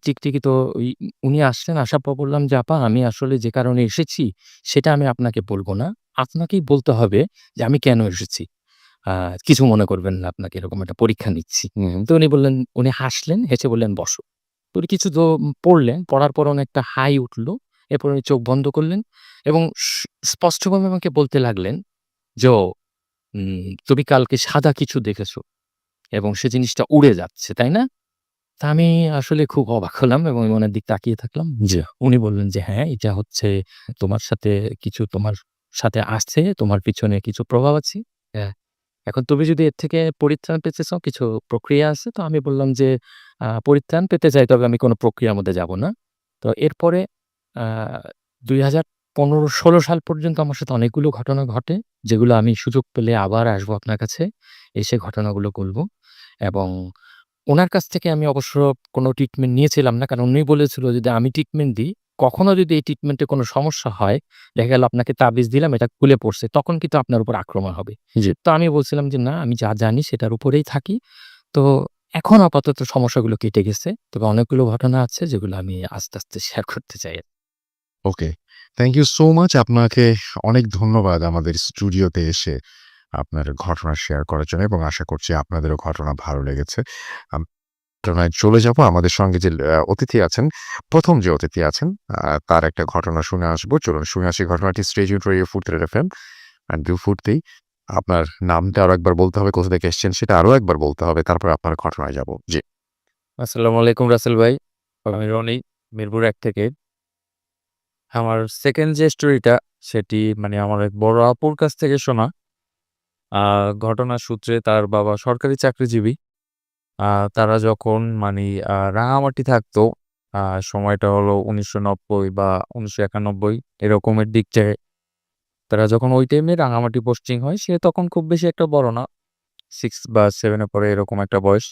টিকটিকি, তো উনি আসলেন। আসার পর বললাম যে, "আপা, আমি আসলে যে কারণে এসেছি সেটা আমি আপনাকে বলব না। আপনাকেই বলতে হবে যে আমি কেন এসেছি। আ কিছু মনে করবেন না, আপনাকে এরকম একটা পরীক্ষা নিচ্ছি।" হুম। তো উনি বললেন, উনি হাসলেন, হেসে বললেন, "বসো।" তো উনি কিছু পড়লেন। পড়ার পর অনেকটা হাই উঠল। এরপর উনি চোখ বন্ধ করলেন এবং স্পষ্টভাবে আমাকে বলতে লাগলেন যে, "তুমি কালকে সাদা কিছু দেখেছো এবং সে জিনিসটা উড়ে যাচ্ছে, তাই না?" তা আমি আসলে খুব অবাক হলাম এবং ওনার দিকে তাকিয়ে থাকলাম। জি। উনি বললেন যে, "হ্যাঁ, এটা হচ্ছে তোমার সাথে তোমার সাথে আসছে, তোমার পিছনে কিছু প্রভাব আছে। হ্যাঁ, এখন তুমি যদি এর থেকে পরিত্রাণ পেতে চাও, কিছু প্রক্রিয়া আছে।" তো আমি বললাম যে, পরিত্রাণ পেতে চাই, তবে আমি কোনো প্রক্রিয়ার মধ্যে যাব না।" তো এরপরে আ ২০১৫-১৬ সাল পর্যন্ত আমার সাথে অনেকগুলো ঘটনা ঘটে, যেগুলো আমি সুযোগ পেলে আবার আসবো আপনার কাছে, এসে ঘটনাগুলো বলব। এবং উনার কাছ থেকে আমি অবশ্য কোনো ট্রিটমেন্ট নিয়েছিলাম না। কারণ উনি বলেছিল, যদি আমি ট্রিটমেন্ট দিই, কখনো যদি এই ট্রিটমেন্টে কোনো সমস্যা হয়, দেখা গেল আপনাকে তাবিজ দিলাম, এটা খুলে পড়ছে, তখন কিন্তু আপনার উপর আক্রমণ হবে। জি। তো আমি বলছিলাম যে, "না, আমি যা জানি সেটার উপরেই থাকি।" তো এখন আপাতত সমস্যাগুলো কেটে গেছে। তবে অনেকগুলো ঘটনা আছে যেগুলো আমি আস্তে, আস্তে শেয়ার করতে চাই। Okay. Thank you so much. আপনাকে অনেক ধন্যবাদ আমাদের স্টুডিওতে এসে আপনার ঘটনা শেয়ার করার জন্য, এবং আশা করছি আপনাদেরও ঘটনা ভালো লেগেছে। আম ঘটনায় চলে যাব। আমাদের সঙ্গে যে অতিথি আছেন, ১ম যে অতিথি আছেন, তার একটা ঘটনা শুনে আসবো। চলুন শুনে আসি ঘটনাটি। স্টে টিউনড রেডিও ফুরফুরে এফএম। আর ফুরতেই আপনার নামটা আরো একবার বলতে হবে, কোথা থেকে এসেছেন সেটা আরো একবার বলতে হবে। তারপর আপনার ঘটনায় যাব। জি। আসসালামু আলাইকুম রাসেল ভাই। আমি রনি, মিরপুর ১ থেকে। আমার 2nd যে স্টোরিটা সেটি মানে আমার এক বড় আপুর কাছ থেকে শোনা। আ ঘটনার সূত্রে তার বাবা সরকারি চাকরিজীবী। আ তারা যখন রাঙামাটি থাকতো, আ সময়টা হলো ১৯৯০ বা ১৯৯১ এরকমের দিকটায়। তারা যখন ওই টাইমে রাঙামাটি পোস্টিং হয়, সে তখন খুব বেশি একটা বড় না। 6 বা 7 এ পড়ে এরকম একটা বয়স।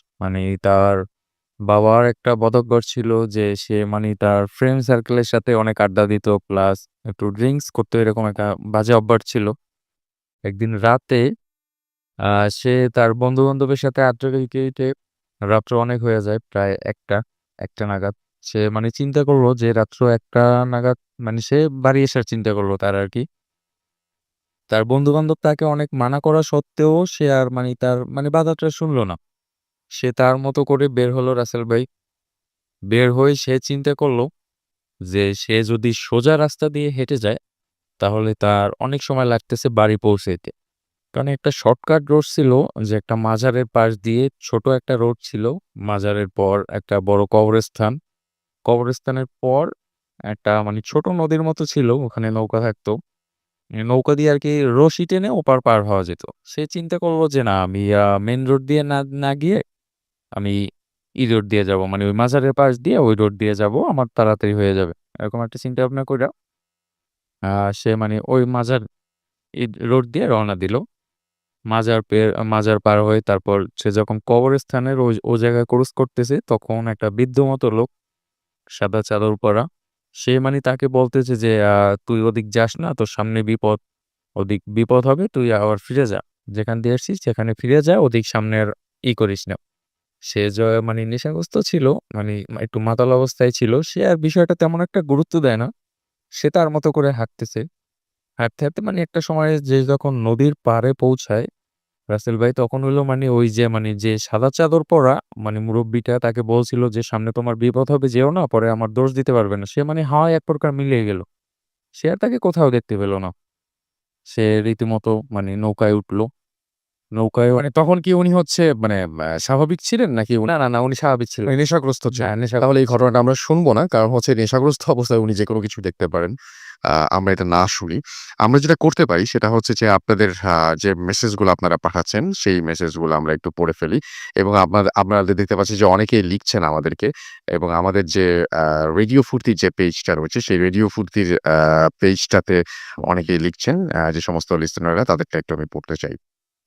তার বাবার একটা বদঅভ্যাস ছিল যে সে তার ফ্রেন্ড সার্কেলের সাথে অনেক আড্ডা দিত, প্লাস একটু ড্রিংকস করতো, এরকম একটা বাজে অভ্যাস ছিল। একদিন রাতে আ সে তার বন্ধু-বান্ধবের সাথে আড্ডা দিতে, দিতে রাত্র অনেক হয়ে যায়, প্রায় ১টা নাগাদ। সে চিন্তা করল যে রাত্র ১টা নাগাদ সে বাড়ি আসার চিন্তা করল তার আরকি। তার বন্ধু-বান্ধব তাকে অনেক মানা করা সত্ত্বেও সে আর তার বাধাটা শুনল না। সে তার মতো করে বের হলো রাসেল ভাই। বের হয়ে সে চিন্তা করল যে সে যদি সোজা রাস্তা দিয়ে হেঁটে যায়, তাহলে তার অনেক সময় লাগতেছে বাড়ি পৌঁছাইতে। কারণ একটা শর্টকাট রোড ছিল, যে একটা মাজারের পাশ দিয়ে ছোট একটা রোড ছিল। মাজারের পর একটা বড় কবরস্থান। কবরস্থানের পর একটা ছোট নদীর মতো ছিল, ওখানে নৌকা থাকতো। নৌকা দিয়ে আরকি রশি টেনে ওপার পার হওয়া যেত। সে চিন্তা করল যে না, আমি মেইন রোড দিয়ে না গিয়ে আমি রোড দিয়ে যাবো। ওই মাজারের পাশ দিয়ে ওই রোড দিয়ে যাবো। আমার তাড়াতাড়ি হয়ে যাবে। এরকম একটা চিন্তা ভাবনা কইরা আ সে ওই মাজার রোড দিয়ে রওনা দিল। মাজার পার হয়ে তারপর সে যখন কবরস্থানের ও জায়গায় ক্রস করতেছে, তখন একটা বৃদ্ধ মতো লোক, সাদা চাদর পরা। সে তাকে বলতেছে যে, "তুই ওদিক যাস না। তোর সামনে বিপদ। ওদিক বিপদ হবে। তুই আবার ফিরে যা। যেখান দিয়ে আসছিস সেখানে ফিরে যা। ওদিক সামনে আর করিস না।" সে নেশাগ্রস্ত ছিল, মানে একটু মাতাল অবস্থায় ছিল। সে আর বিষয়টা তেমন একটা গুরুত্ব দেয় না। সে তার মতো করে হাঁটতেছে। হাঁটতে, হাঁটতে একটা সময় যে যখন নদীর পাড়ে পৌঁছায়, রাসেল ভাই তখন হলো মানে ওই যে মানে যে সাদা চাদর পরা মানে মুরব্বিটা তাকে বলছিল যে সামনে তোমার বিপদ হবে যেও না, পরে আমার দোষ দিতে পারবে না। সে মানে হাওয়ায় এক প্রকার মিলিয়ে গেল। সে আর তাকে কোথাও দেখতে পেল না। সে রীতিমতো মানে নৌকায় উঠলো। নৌকায় মানে তখন কি উনি হচ্ছে মানে স্বাভাবিক ছিলেন নাকি না, না, না, উনি স্বাভাবিক ছিলেন। মানে নেশাগ্রস্ত ছিলেন? হ্যাঁ, নেশা তাহলে এই ঘটনাটা আমরা শুনবো না। কারণ হচ্ছে নেশাগ্রস্ত অবস্থায় উনি যেকোনো কিছু দেখতে পারেন। আমরা এটা না শুনি। আমরা যেটা করতে পারি সেটা হচ্ছে যে আপনাদের যে মেসেজগুলো আপনারা পাঠাচ্ছেন সেই মেসেজগুলো আমরা একটু পড়ে ফেলি এবং আপনারা দেখতে পাচ্ছি যে অনেকেই লিখছেন আমাদেরকে এবং আমাদের যে আ রেডিও ফুর্তির যে পেজটা রয়েছে সেই রেডিও ফুর্তির পেজটাতে অনেকেই লিখছেন। যে সমস্ত লিসেনাররা তাদেরটা একটু আমি পড়তে চাই।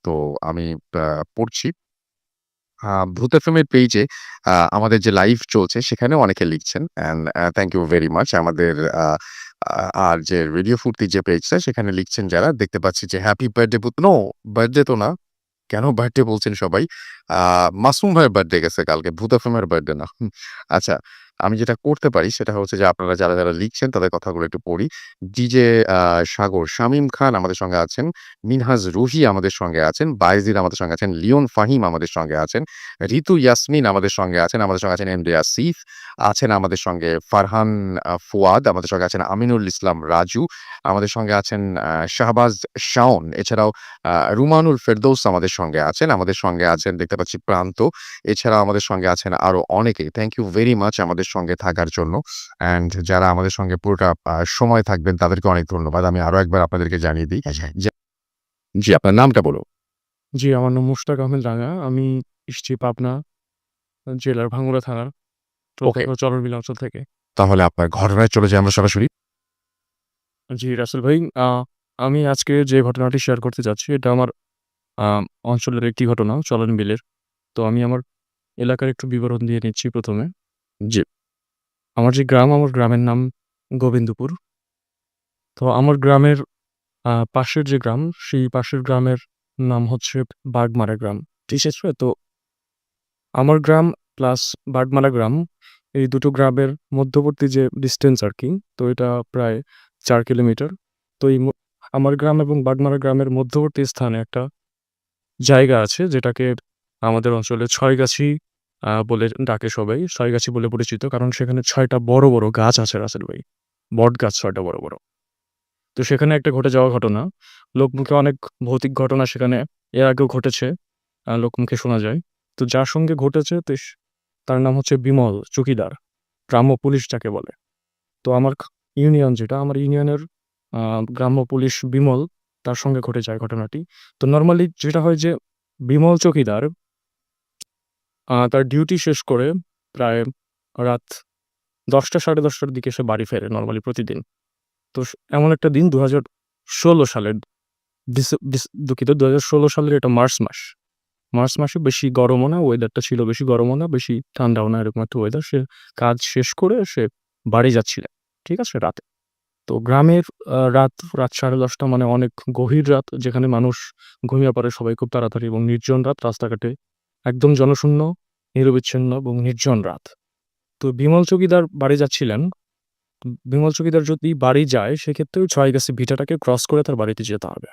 তো আমি আ পড়ছি। ভূত এফএম-এর পেইজে আমাদের যে লাইভ চলছে সেখানেও অনেকে লিখছেন and thank you very much. আমাদের আ আ আর যে রেডিও ফুর্তির যে পেজটা সেখানে লিখছেন যারা দেখতে পাচ্ছি যে হ্যাপি বার্থডে নো বার্থডে তো না। কেন বার্থডে বলছেন সবাই? আ মাসুম ভাইয়ের বার্থডে গেছে কালকে। ভূত এফএম-এর বার্থডে না। আচ্ছা, আমি যেটা করতে পারি সেটা হচ্ছে যে আপনারা যারা লিখছেন তাদের কথাগুলো একটু পড়ি। ডিজে সাগর, শামীম খান আমাদের সঙ্গে আছেন। মিনহাজ রুহি আমাদের সঙ্গে আছেন, বায়েজিদ আমাদের সঙ্গে আছেন, লিওন ফাহিম আমাদের সঙ্গে আছেন, ঋতু ইয়াসমিন আমাদের সঙ্গে আছেন, আমাদের সঙ্গে আছেন এমডি আসিফ, আছেন আমাদের সঙ্গে ফারহান ফুয়াদ, আমাদের সঙ্গে আছেন আমিনুল ইসলাম রাজু, আমাদের সঙ্গে আছেন শাহবাজ শাওন, এছাড়াও রুমানুল ফেরদৌস আমাদের সঙ্গে আছেন, আমাদের সঙ্গে আছেন দেখতে পাচ্ছি প্রান্ত, এছাড়াও আমাদের সঙ্গে আছেন আরো অনেকেই। থ্যাংক ইউ ভেরি মাচ আমাদের সঙ্গে থাকার জন্য। অ্যান্ড যারা আমাদের সঙ্গে পুরোটা সময় থাকবেন তাদেরকে অনেক ধন্যবাদ। আমি আরো একবার আপনাদেরকে জানিয়ে দিই যে জি, আপনার নামটা বলুন। জি, আমার নাম মুশতাক আহমেদ রাঙা। আমি এসছি পাবনা জেলার ভাঙ্গুড়া থানার ওকে। চরণবিল অঞ্চল থেকে। তাহলে আপনার ঘটনায় চলে যাই আমরা সরাসরি। জি, রাসেল ভাই, আমি আজকে যে ঘটনাটি শেয়ার করতে যাচ্ছি এটা আমার আ অঞ্চলের একটি ঘটনা চরণবিলের। তো আমি আমার এলাকার একটু বিবরণ দিয়ে নিচ্ছি ১ম এ। জি, আমার যে গ্রাম, আমার গ্রামের নাম গোবিন্দপুর। তো আমার গ্রামের পাশের যে গ্রাম, সেই পাশের গ্রামের নাম হচ্ছে বাগমারা গ্রাম। ঠিক আছে? তো আমার গ্রাম প্লাস বাগমারা গ্রাম, এই দুটো গ্রামের মধ্যবর্তী যে ডিসট্যান্স আরকি, তো এটা প্রায় ৪ কিলোমিটার। তো এই আমার গ্রাম এবং বাগমারা গ্রামের মধ্যবর্তী স্থানে একটা জায়গা আছে যেটাকে আমাদের অঞ্চলে ছয়গাছি বলে ডাকে সবাই। ছয়গাছি বলে পরিচিত। কারণ সেখানে ৬ টা বড়, বড় গাছ আছে রাসেল ভাই। বটগাছ ৬ টা বড়, বড়। তো সেখানে একটা ঘটে যাওয়া ঘটনা। লোকমুখে অনেক ভৌতিক ঘটনা সেখানে এর আগেও ঘটেছে। লোকমুখে শোনা যায়। তো যার সঙ্গে ঘটেছে তার নাম হচ্ছে বিমল চৌকিদার। গ্রাম্য পুলিশ যাকে বলে। তো আমার ইউনিয়ন যেটা, আমার ইউনিয়নের আ গ্রাম্য পুলিশ বিমল, তার সঙ্গে ঘটে যায় ঘটনাটি। তো নরমালি যেটা হয় যে বিমল চৌকিদার তার ডিউটি শেষ করে প্রায় রাত ১০টা ১০:৩০ দিকে সে বাড়ি ফেরে নরমালি প্রতিদিন। তো এমন একটা দিন ২০১৬ সালের দুঃখিত ২০১৬ সালের এটা মার্চ মাস। মার্চ মাসে বেশি গরমও না, ওয়েদারটা ছিল বেশি গরমও না, বেশি ঠান্ডাও না, এরকম একটা ওয়েদার। সে কাজ শেষ করে সে বাড়ি যাচ্ছিলেন। ঠিক আছে? রাতে। তো গ্রামের রাত ১০:৩০ মানে অনেক গভীর রাত, যেখানে মানুষ ঘুমিয়ে পড়ে সবাই খুব তাড়াতাড়ি, এবং নির্জন রাত, রাস্তাঘাটে একদম জনশূন্য, নিরবিচ্ছিন্ন এবং নির্জন রাত। তো বিমল চৌকিদার বাড়ি যাচ্ছিলেন। বিমল চৌকিদার যদি বাড়ি যায় সেক্ষেত্রে ওই ছয়গাছি ভিটাটাকে ক্রস করে তার বাড়িতে যেতে হবে।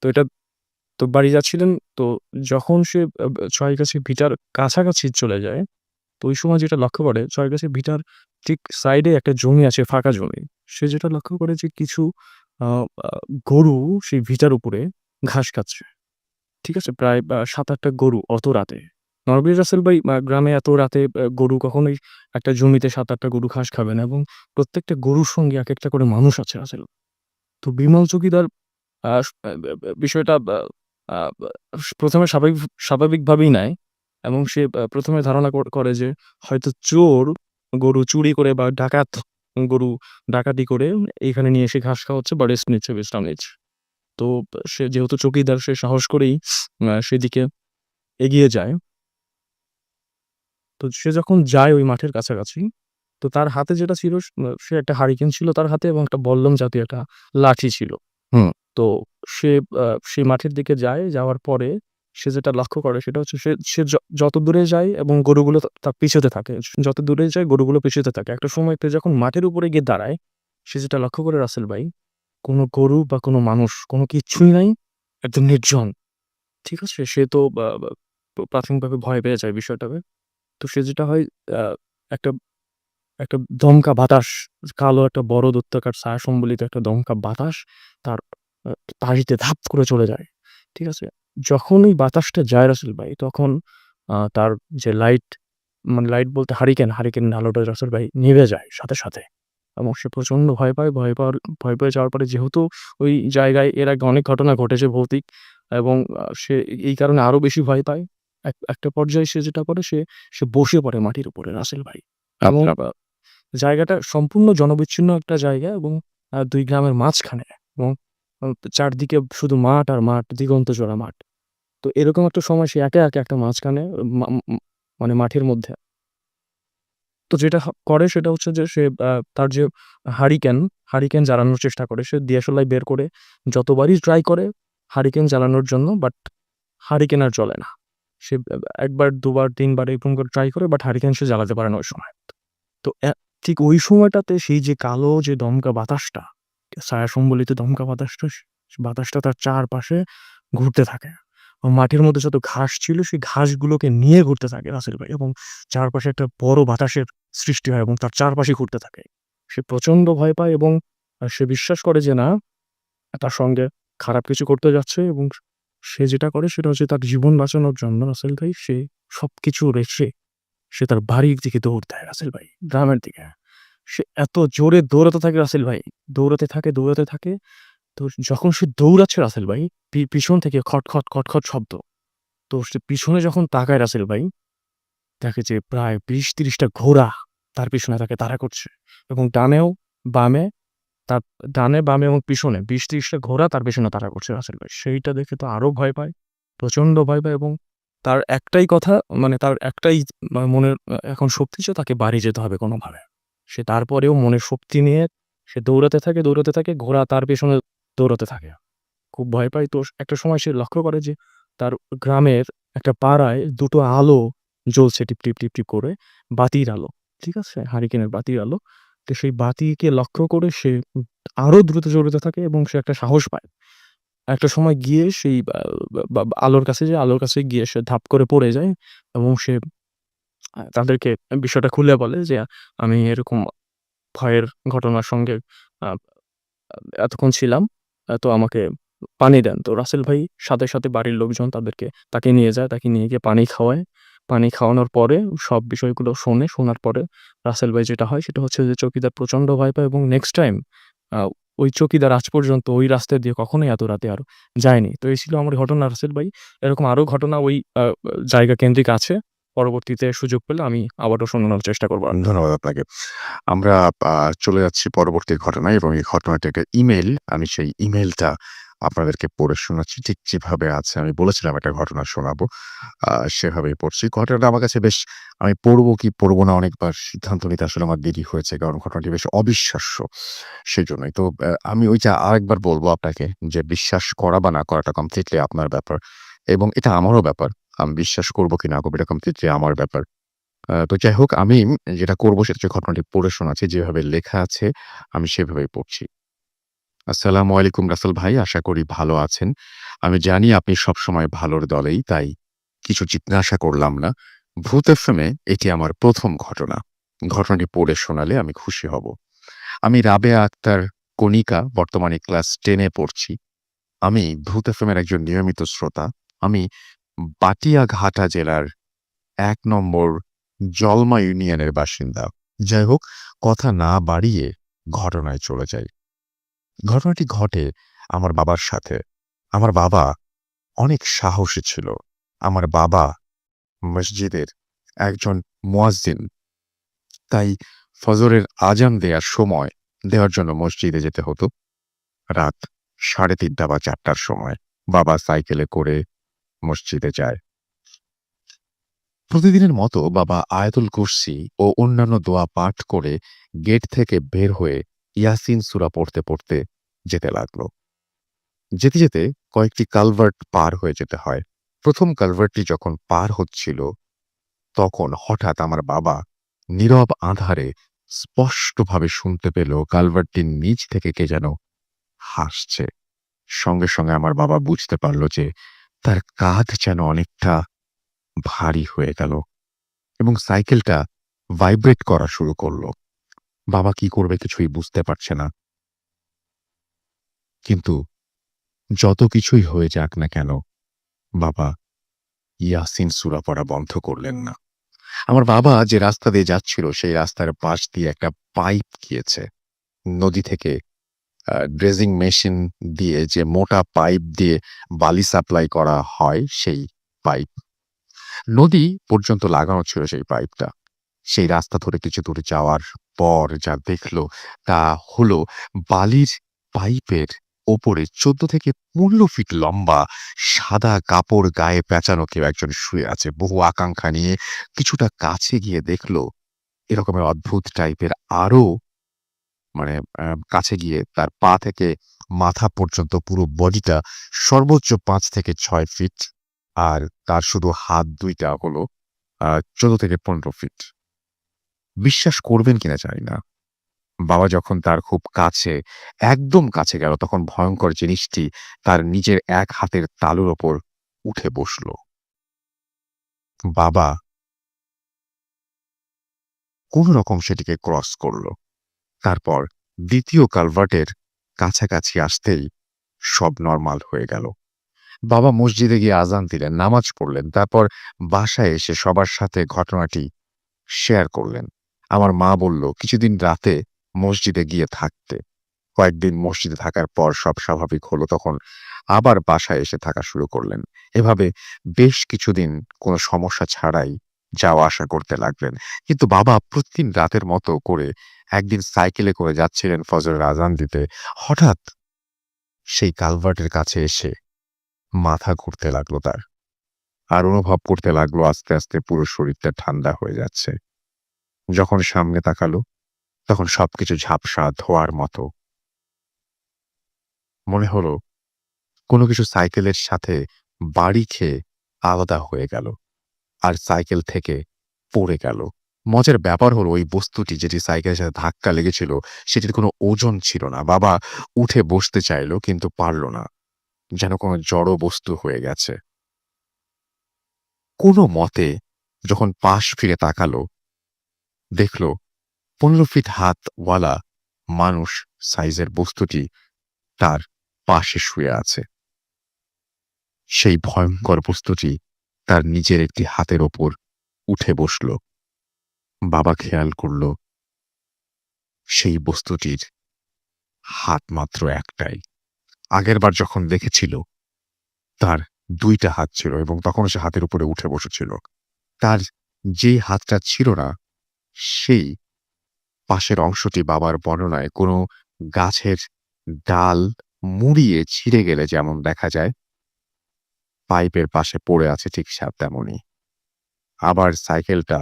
তো এটা তো বাড়ি যাচ্ছিলেন। তো যখন সে ছয়গাছি ভিটার কাছাকাছি চলে যায়, তো ওই সময় যেটা লক্ষ্য করে, ছয়গাছি ভিটার ঠিক সাইডে একটা জমি আছে, ফাঁকা জমি। সে যেটা লক্ষ্য করে যে কিছু আ আ গরু সেই ভিটার উপরে ঘাস খাচ্ছে। ঠিক আছে? প্রায় ৭-৮ টা গরু অত রাতে। নরমালি রাসেল ভাই, গ্রামে এত রাতে গরু কখনোই একটা জমিতে ৭-৮ টা গরু ঘাস খাবে না, এবং প্রত্যেকটা গরুর সঙ্গে একেকটা করে মানুষ আছে রাসেল। তো বিমল চৌকিদার আ স আ বে বে বিষয়টা বা আ বা ১ম এ স্বাভাবিকভাবেই নেয়, এবং সে ১ম এ ধারণা করে যে হয়তো চোর গরু চুরি করে বা ডাকাত গরু ডাকাতি করে এইখানে নিয়ে এসে ঘাস খাওয়াচ্ছে বা রেস্ট নিচ্ছে, বিশ্রাম নিচ্ছে। তো সে যেহেতু চৌকিদার, সে সাহস করেই সেদিকে এগিয়ে যায়। তো সে যখন যায় ওই মাঠের কাছাকাছি, তো তার হাতে যেটা ছিল, সে একটা হারিকেন ছিল তার হাতে, এবং একটা বল্লম জাতীয় একটা লাঠি ছিল। হুম। তো সে সেই মাঠের দিকে যায়। যাওয়ার পরে সে যেটা লক্ষ্য করে সেটা হচ্ছে সে সে য যত দূরে যায় এবং গরুগুলো তার পিছুতে থাকে। যত দূরে যায় গরুগুলো পিছুতে থাকে। একটা সময়তে যখন মাঠের উপরে গিয়ে দাঁড়ায়, সে যেটা লক্ষ্য করে রাসেল ভাই, কোনো গরু বা কোনো মানুষ, কোনো কিচ্ছুই নাই। একদম নির্জন। ঠিক আছে? সে তো প্রাথমিকভাবে ভয় পেয়ে যায় বিষয়টাকে। তো সে যেটা হয় আ একটা একটা দমকা বাতাস, কালো একটা বড় দৈত্যাকার ছায়া সম্বলিত একটা দমকা বাতাস তার আ পাশ দিয়ে ধাপ করে চলে যায়। ঠিক আছে? যখন ওই বাতাসটা যায় রাসেল ভাই, তখন তার যে লাইট, মানে লাইট বলতে হারিকেনের আলোটা রাসেল ভাই নিভে যায় সাথে, সাথে। এবং সে প্রচন্ড ভয় পায়। ভয় পেয়ে যাওয়ার পরে, যেহেতু ওই জায়গায় এর আগে অনেক ঘটনা ঘটেছে ভৌতিক, এবং সে এই কারণে আরো বেশি ভয় পায়। একটা পর্যায়ে সে যেটা করে, সে বসে পড়ে মাটির উপরে রাসেল ভাই। এবং আচ্ছা। জায়গাটা সম্পূর্ণ জনবিচ্ছিন্ন একটা জায়গা, এবং ২ গ্রামের মাঝখানে, এবং আ চারদিকে শুধু মাঠ আর মাঠ, দিগন্তজোড়া মাঠ। তো এরকম একটা সময় সে একা, একা একটা মাঝখানে মা ম মানে মাঠের মধ্যে। তো যেটা করে সেটা হচ্ছে যে, সে তার যে হারিকেন, হারিকেন জ্বালানোর চেষ্টা করে। সে দিয়াশলাই বের করে যতবারই ট্রাই করে হারিকেন জ্বালানোর জন্য, বাট হারিকেন আর জ্বলে না। সে ১ বার, ২ বার, ৩ বার এরকম করে ট্রাই করে, বাট হারিকেন সে জ্বালাতে পারে না ওই সময়। তো ঠিক ওই সময়টাতে সেই যে কালো যে দমকা বাতাসটা, ছায়া সম্বলিত দমকা বাতাসটা, বাতাসটা তার চারপাশে ঘুরতে থাকে। এবং মাটির মধ্যে যত ঘাস ছিল, সেই ঘাসগুলোকে নিয়ে ঘুরতে থাকে রাসেল ভাই, এবং চারপাশে একটা বড় বাতাসের সৃষ্টি হয়, এবং তার চারপাশে ঘুরতে থাকে। সে প্রচন্ড ভয় পায়, এবং সে বিশ্বাস করে যে না, তার সঙ্গে খারাপ কিছু করতে যাচ্ছে, এবং সে যেটা করে সেটা হচ্ছে, তার জীবন বাঁচানোর জন্য রাসেল ভাই সে সবকিছু রেখে সে তার বাড়ির দিকে দৌড় দেয় রাসেল ভাই, গ্রামের দিকে। সে এত জোরে দৌড়াতে থাকে রাসেল ভাই, দৌড়াতে থাকে। তো যখন সে দৌড়াচ্ছে রাসেল ভাই, পিছন থেকে খটখট, খটখট শব্দ। তো সে পিছনে যখন তাকায় রাসেল ভাই, দেখে যে প্রায় ২০-৩০ টা ঘোড়া তার পিছনে তাকে তাড়া করছে, এবং ডানেও, বামে, তার ডানে, বামে এবং পিছনে ২০-৩০ টা ঘোড়া তার পেছনে তাড়া করছে রাসেল ভাই। সেইটা দেখে তো আরো ভয় পায়, প্রচন্ড ভয় পায়, এবং তার একটাই কথা, মানে তার একটাই মনের এখন শক্তি, যে তাকে বাড়ি যেতে হবে কোনোভাবে। সে তারপরেও মনের শক্তি নিয়ে সে দৌড়াতে থাকে, ঘোড়া তার পেছনে দৌড়াতে থাকে। খুব ভয় পায়। তো একটা সময় সে লক্ষ্য করে যে, তার গ্রামের একটা পাড়ায় ২ টো আলো জ্বলছে টিপ করে, বাতির আলো। ঠিক আছে? হারিকেনের বাতির আলো। তো সেই বাতিকে লক্ষ্য করে সে আরো দ্রুত দৌড়াতে থাকে, এবং সে একটা সাহস পায়। একটা সময় গিয়ে সেই বা বা বা আলোর কাছে গিয়ে সে ধাপ করে পড়ে যায়, এবং সে তাদেরকে বিষয়টা খুলে বলে যে, "আমি এরকম ভয়ের ঘটনার সঙ্গে আ এতক্ষণ ছিলাম। তো আমাকে পানি দেন।" তো রাসেল ভাই সাথে, সাথে বাড়ির লোকজন তাকে নিয়ে যায়। তাকে নিয়ে গিয়ে পানি খাওয়ায়। পানি খাওয়ানোর পরে সব বিষয়গুলো শোনে। শোনার পরে রাসেল ভাই যেটা হয় সেটা হচ্ছে যে, চৌকিদার প্রচন্ড ভয় পায়, এবং নেক্সট টাইম আ ওই চৌকিদার আজ পর্যন্ত ওই রাস্তা দিয়ে কখনোই এত রাতে আর যায়নি। তো এই ছিল আমার ঘটনা রাসেল ভাই। এরকম আরো ঘটনা ওই জায়গা কেন্দ্রিক আছে। পরবর্তীতে সুযোগ পেলে আমি আবারও শোনানোর চেষ্টা করব। ধন্যবাদ আপনাকে। আমরা আ চলে যাচ্ছি পরবর্তী ঘটনায় এবং এই ঘটনাটি একটা ইমেইল। আমি সেই ইমেইলটা আপনাদেরকে পড়ে শোনাচ্ছি। ঠিক যেভাবে আছে আমি বলেছিলাম একটা ঘটনা শোনাবো। সেভাবেই পড়ছি। ঘটনাটা আমার কাছে বেশ, আমি পড়বো কি পড়বো না অনেকবার সিদ্ধান্ত নিতে আসলে আমার দেরি হয়েছে। কারণ ঘটনাটি বেশ অবিশ্বাস্য। সেজন্যই। তো আমি ওইটা আরেকবার বলবো আপনাকে যে, বিশ্বাস করা বা না করাটা কমপ্লিটলি আপনার ব্যাপার। এবং এটা আমারও ব্যাপার। আমি বিশ্বাস করব কি না করব এটা কমপ্লিটলি আমার ব্যাপার। তো যাই হোক, আমি যেটা করব সেটা হচ্ছে ঘটনাটি পড়ে শোনাচ্ছি। যেভাবে লেখা আছে আমি সেভাবেই পড়ছি। আসসালামু আলাইকুম রাসেল ভাই। আশা করি ভালো আছেন। আমি জানি আপনি সবসময় ভালোর দলেই, তাই কিছু জিজ্ঞাসা করলাম না। ভূত এফএমে এটি আমার ১ম ঘটনা। ঘটনাটি পড়ে শোনালে আমি খুশি হব। আমি রাবেয়া আক্তার কণিকা, বর্তমানে ক্লাস 10 এ পড়ছি। আমি ভূত এফএমের একজন নিয়মিত শ্রোতা। আমি বাটিয়াঘাটা জেলার ১ নম্বর জলমা ইউনিয়নের বাসিন্দা। যাই হোক, কথা না বাড়িয়ে ঘটনায় চলে যাই। ঘটনাটি ঘটে আমার বাবার সাথে। আমার বাবা অনেক সাহসী ছিল। আমার বাবা মসজিদের একজন মুয়াজ্জিন। তাই ফজরের আজান দেওয়ার জন্য মসজিদে যেতে হতো রাত ৩:৩০ বা ৪টার সময়। বাবা সাইকেলে করে মসজিদে যায়। প্রতিদিনের মতো বাবা আয়াতুল কুরসি ও অন্যান্য দোয়া পাঠ করে গেট থেকে বের হয়ে ইয়াসিন সূরা পড়তে, পড়তে যেতে লাগলো। যেতে, যেতে কয়েকটি কালভার্ট পার হয়ে যেতে হয়। ১ম কালভার্টটি যখন পার হচ্ছিল, তখন হঠাৎ আমার বাবা নীরব আঁধারে স্পষ্টভাবে শুনতে পেল কালভার্টটির নিচ থেকে কে যেন হাসছে। সঙ্গে, সঙ্গে আমার বাবা বুঝতে পারল যে, তার কাঁধ যেন অনেকটা ভারী হয়ে গেল এবং সাইকেলটা ভাইব্রেট করা শুরু করলো। বাবা কি করবে কিছুই বুঝতে পারছে না। কিন্তু যত কিছুই হয়ে যাক না কেন, বাবা ইয়াসিন সূরা পড়া বন্ধ করলেন না। আমার বাবা যে রাস্তা দিয়ে যাচ্ছিল সেই রাস্তার পাশ দিয়ে একটা পাইপ গিয়েছে। নদী থেকে ড্রেজিং মেশিন দিয়ে যে মোটা পাইপ দিয়ে বালি সাপ্লাই করা হয় সেই পাইপ। নদী পর্যন্ত লাগানো ছিল সেই পাইপটা। সেই রাস্তা ধরে কিছু দূর যাওয়ার পর যা দেখল তা হলো বালির পাইপের ওপরে ১৪ থেকে ১৫ ফিট লম্বা সাদা কাপড় গায়ে পেঁচানো কেউ একজন শুয়ে আছে। বহু আকাঙ্ক্ষা নিয়ে কিছুটা কাছে গিয়ে দেখল এরকমের অদ্ভুত টাইপের আরো মানে কাছে গিয়ে তার পা থেকে মাথা পর্যন্ত পুরো বডিটা সর্বোচ্চ ৫ থেকে ৬ ফিট আর তার শুধু হাত ২ টা হলো ১৪ থেকে ১৫ ফিট। বিশ্বাস করবেন কিনা জানি না। বাবা যখন তার খুব কাছে, একদম কাছে গেল তখন ভয়ংকর জিনিসটি তার নিজের এক হাতের তালুর ওপর উঠে বসল। বাবা কোন রকম সেটিকে ক্রস করল। তারপর দ্বিতীয় কালভার্টের কাছাকাছি আসতেই সব নরমাল হয়ে গেল। বাবা মসজিদে গিয়ে আজান দিলেন, নামাজ পড়লেন। তারপর বাসায় এসে সবার সাথে ঘটনাটি শেয়ার করলেন। আমার মা বলল কিছুদিন রাতে মসজিদে গিয়ে থাকতে। কয়েকদিন মসজিদে থাকার পর সব স্বাভাবিক হলো, তখন আবার বাসায় এসে থাকা শুরু করলেন। এভাবে বেশ কিছুদিন কোনো সমস্যা ছাড়াই যাওয়া আসা করতে লাগলেন। কিন্তু বাবা প্রতিদিন রাতের মতো করে একদিন সাইকেলে করে যাচ্ছিলেন ফজরের আজান দিতে। হঠাৎ সেই কালভার্টের কাছে এসে মাথা ঘুরতে লাগলো তার। আর অনুভব করতে লাগলো আস্তে আস্তে পুরো শরীরটা ঠান্ডা হয়ে যাচ্ছে। যখন সামনে তাকালো তখন সবকিছু ঝাপসা ধোঁয়ার মতো। মনে হলো কোনো কিছু সাইকেলের সাথে বাড়ি খেয়ে আলাদা হয়ে গেল আর সাইকেল থেকে পড়ে গেল। মজার ব্যাপার হলো ওই বস্তুটি যেটি সাইকেলের সাথে ধাক্কা লেগেছিল সেটির কোনো ওজন ছিল না। বাবা উঠে বসতে চাইলো কিন্তু পারল না, যেন কোনো জড় বস্তু হয়ে গেছে। কোনো মতে যখন পাশ ফিরে তাকালো দেখল ১৫ ফিট হাতওয়ালা মানুষ সাইজের বস্তুটি তার পাশে শুয়ে আছে। সেই ভয়ঙ্কর বস্তুটি তার নিজের একটি হাতের ওপর উঠে বসল। বাবা খেয়াল করল সেই বস্তুটির হাত মাত্র একটাই। আগেরবার যখন দেখেছিল তার ২ টা হাত ছিল এবং তখন সে হাতের উপরে উঠে বসেছিল। তার যে হাতটা ছিল না সেই পাশের অংশটি বাবার বর্ণনায় কোনো গাছের ডাল মুড়িয়ে ছিঁড়ে গেলে যেমন দেখা যায় পাইপের পাশে পড়ে আছে ঠিক তেমনই। আবার সাইকেলটা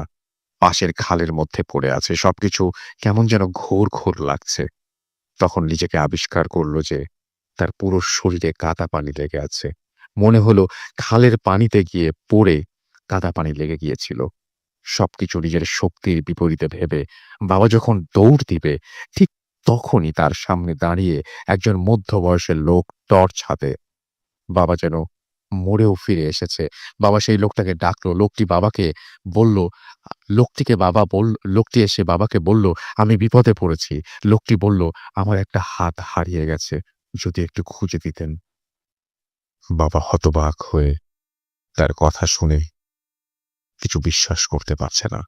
পাশের খালের মধ্যে পড়ে আছে। সবকিছু কেমন যেন ঘোর ঘোর লাগছে। তখন নিজেকে আবিষ্কার করল যে তার পুরো শরীরে কাদা পানি লেগে আছে। মনে হলো খালের পানিতে গিয়ে পড়ে কাদা পানি লেগে গিয়েছিল। সবকিছু নিজের শক্তির বিপরীতে ভেবে বাবা যখন দৌড় দিবে ঠিক তখনই তার সামনে দাঁড়িয়ে একজন মধ্য বয়সের লোক টর্চ হাতে। বাবা যেন মরেও ফিরে এসেছে। বাবা সেই লোকটাকে ডাকলো। লোকটি বাবাকে বলল লোকটি এসে বাবাকে বলল, "আমি বিপদে পড়েছি।" লোকটি বলল, "আমার একটা হাত হারিয়ে গেছে। যদি একটু খুঁজে দিতেন।" বাবা হতবাক হয়ে তার কথা শুনে কিছু বিশ্বাস করতে পারছে না।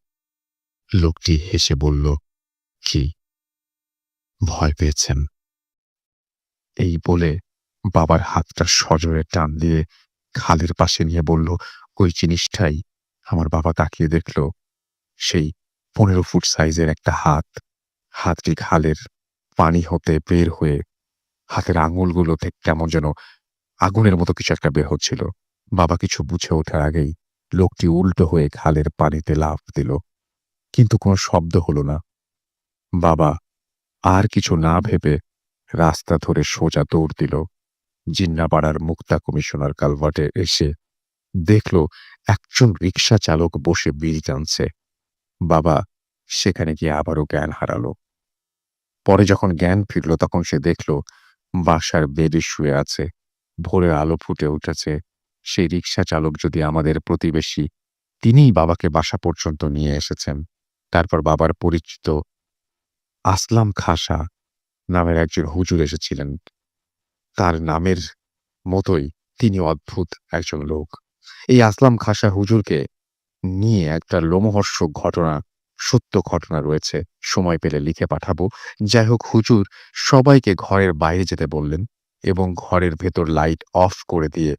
লোকটি হেসে বলল, "কি ভয় পেয়েছেন?" এই বলে বাবার হাতটা সজোরে টান দিয়ে খালের পাশে নিয়ে বলল, "ওই জিনিসটাই।" আমার বাবা তাকিয়ে দেখল সেই ১৫ ফুট সাইজের একটা হাত। হাতটি খালের পানি হতে বের হয়ে হাতের আঙুলগুলো থেকে কেমন যেন আগুনের মতো কিছু একটা বের হচ্ছিল। বাবা কিছু বুঝে ওঠার আগেই লোকটি উল্টো হয়ে খালের পানিতে লাফ দিল, কিন্তু কোনো শব্দ হলো না। বাবা আর কিছু না ভেবে রাস্তা ধরে সোজা দৌড় দিল। জিন্নাপাড়ার মুক্তা কমিশনার কালভার্টে এসে দেখল একজন রিকশা চালক বসে বিড়ি টানছে। বাবা সেখানে গিয়ে আবারও জ্ঞান হারালো। পরে যখন জ্ঞান ফিরল তখন সে দেখল বাসার বেডে শুয়ে আছে। ভোরের আলো ফুটে উঠেছে। সেই রিক্সা চালক যদি আমাদের প্রতিবেশী, তিনিই বাবাকে বাসা পর্যন্ত নিয়ে এসেছেন। তারপর বাবার পরিচিত আসলাম খাসা নামের একজন হুজুর এসেছিলেন। তার নামের মতোই তিনি অদ্ভুত একজন লোক। এই আসলাম খাসা হুজুরকে নিয়ে একটা লোমহর্ষক ঘটনা, সত্য ঘটনা রয়েছে। সময় পেলে লিখে পাঠাবো। যাই হোক, হুজুর সবাইকে ঘরের বাইরে যেতে বললেন এবং ঘরের ভেতর লাইট অফ করে দিয়ে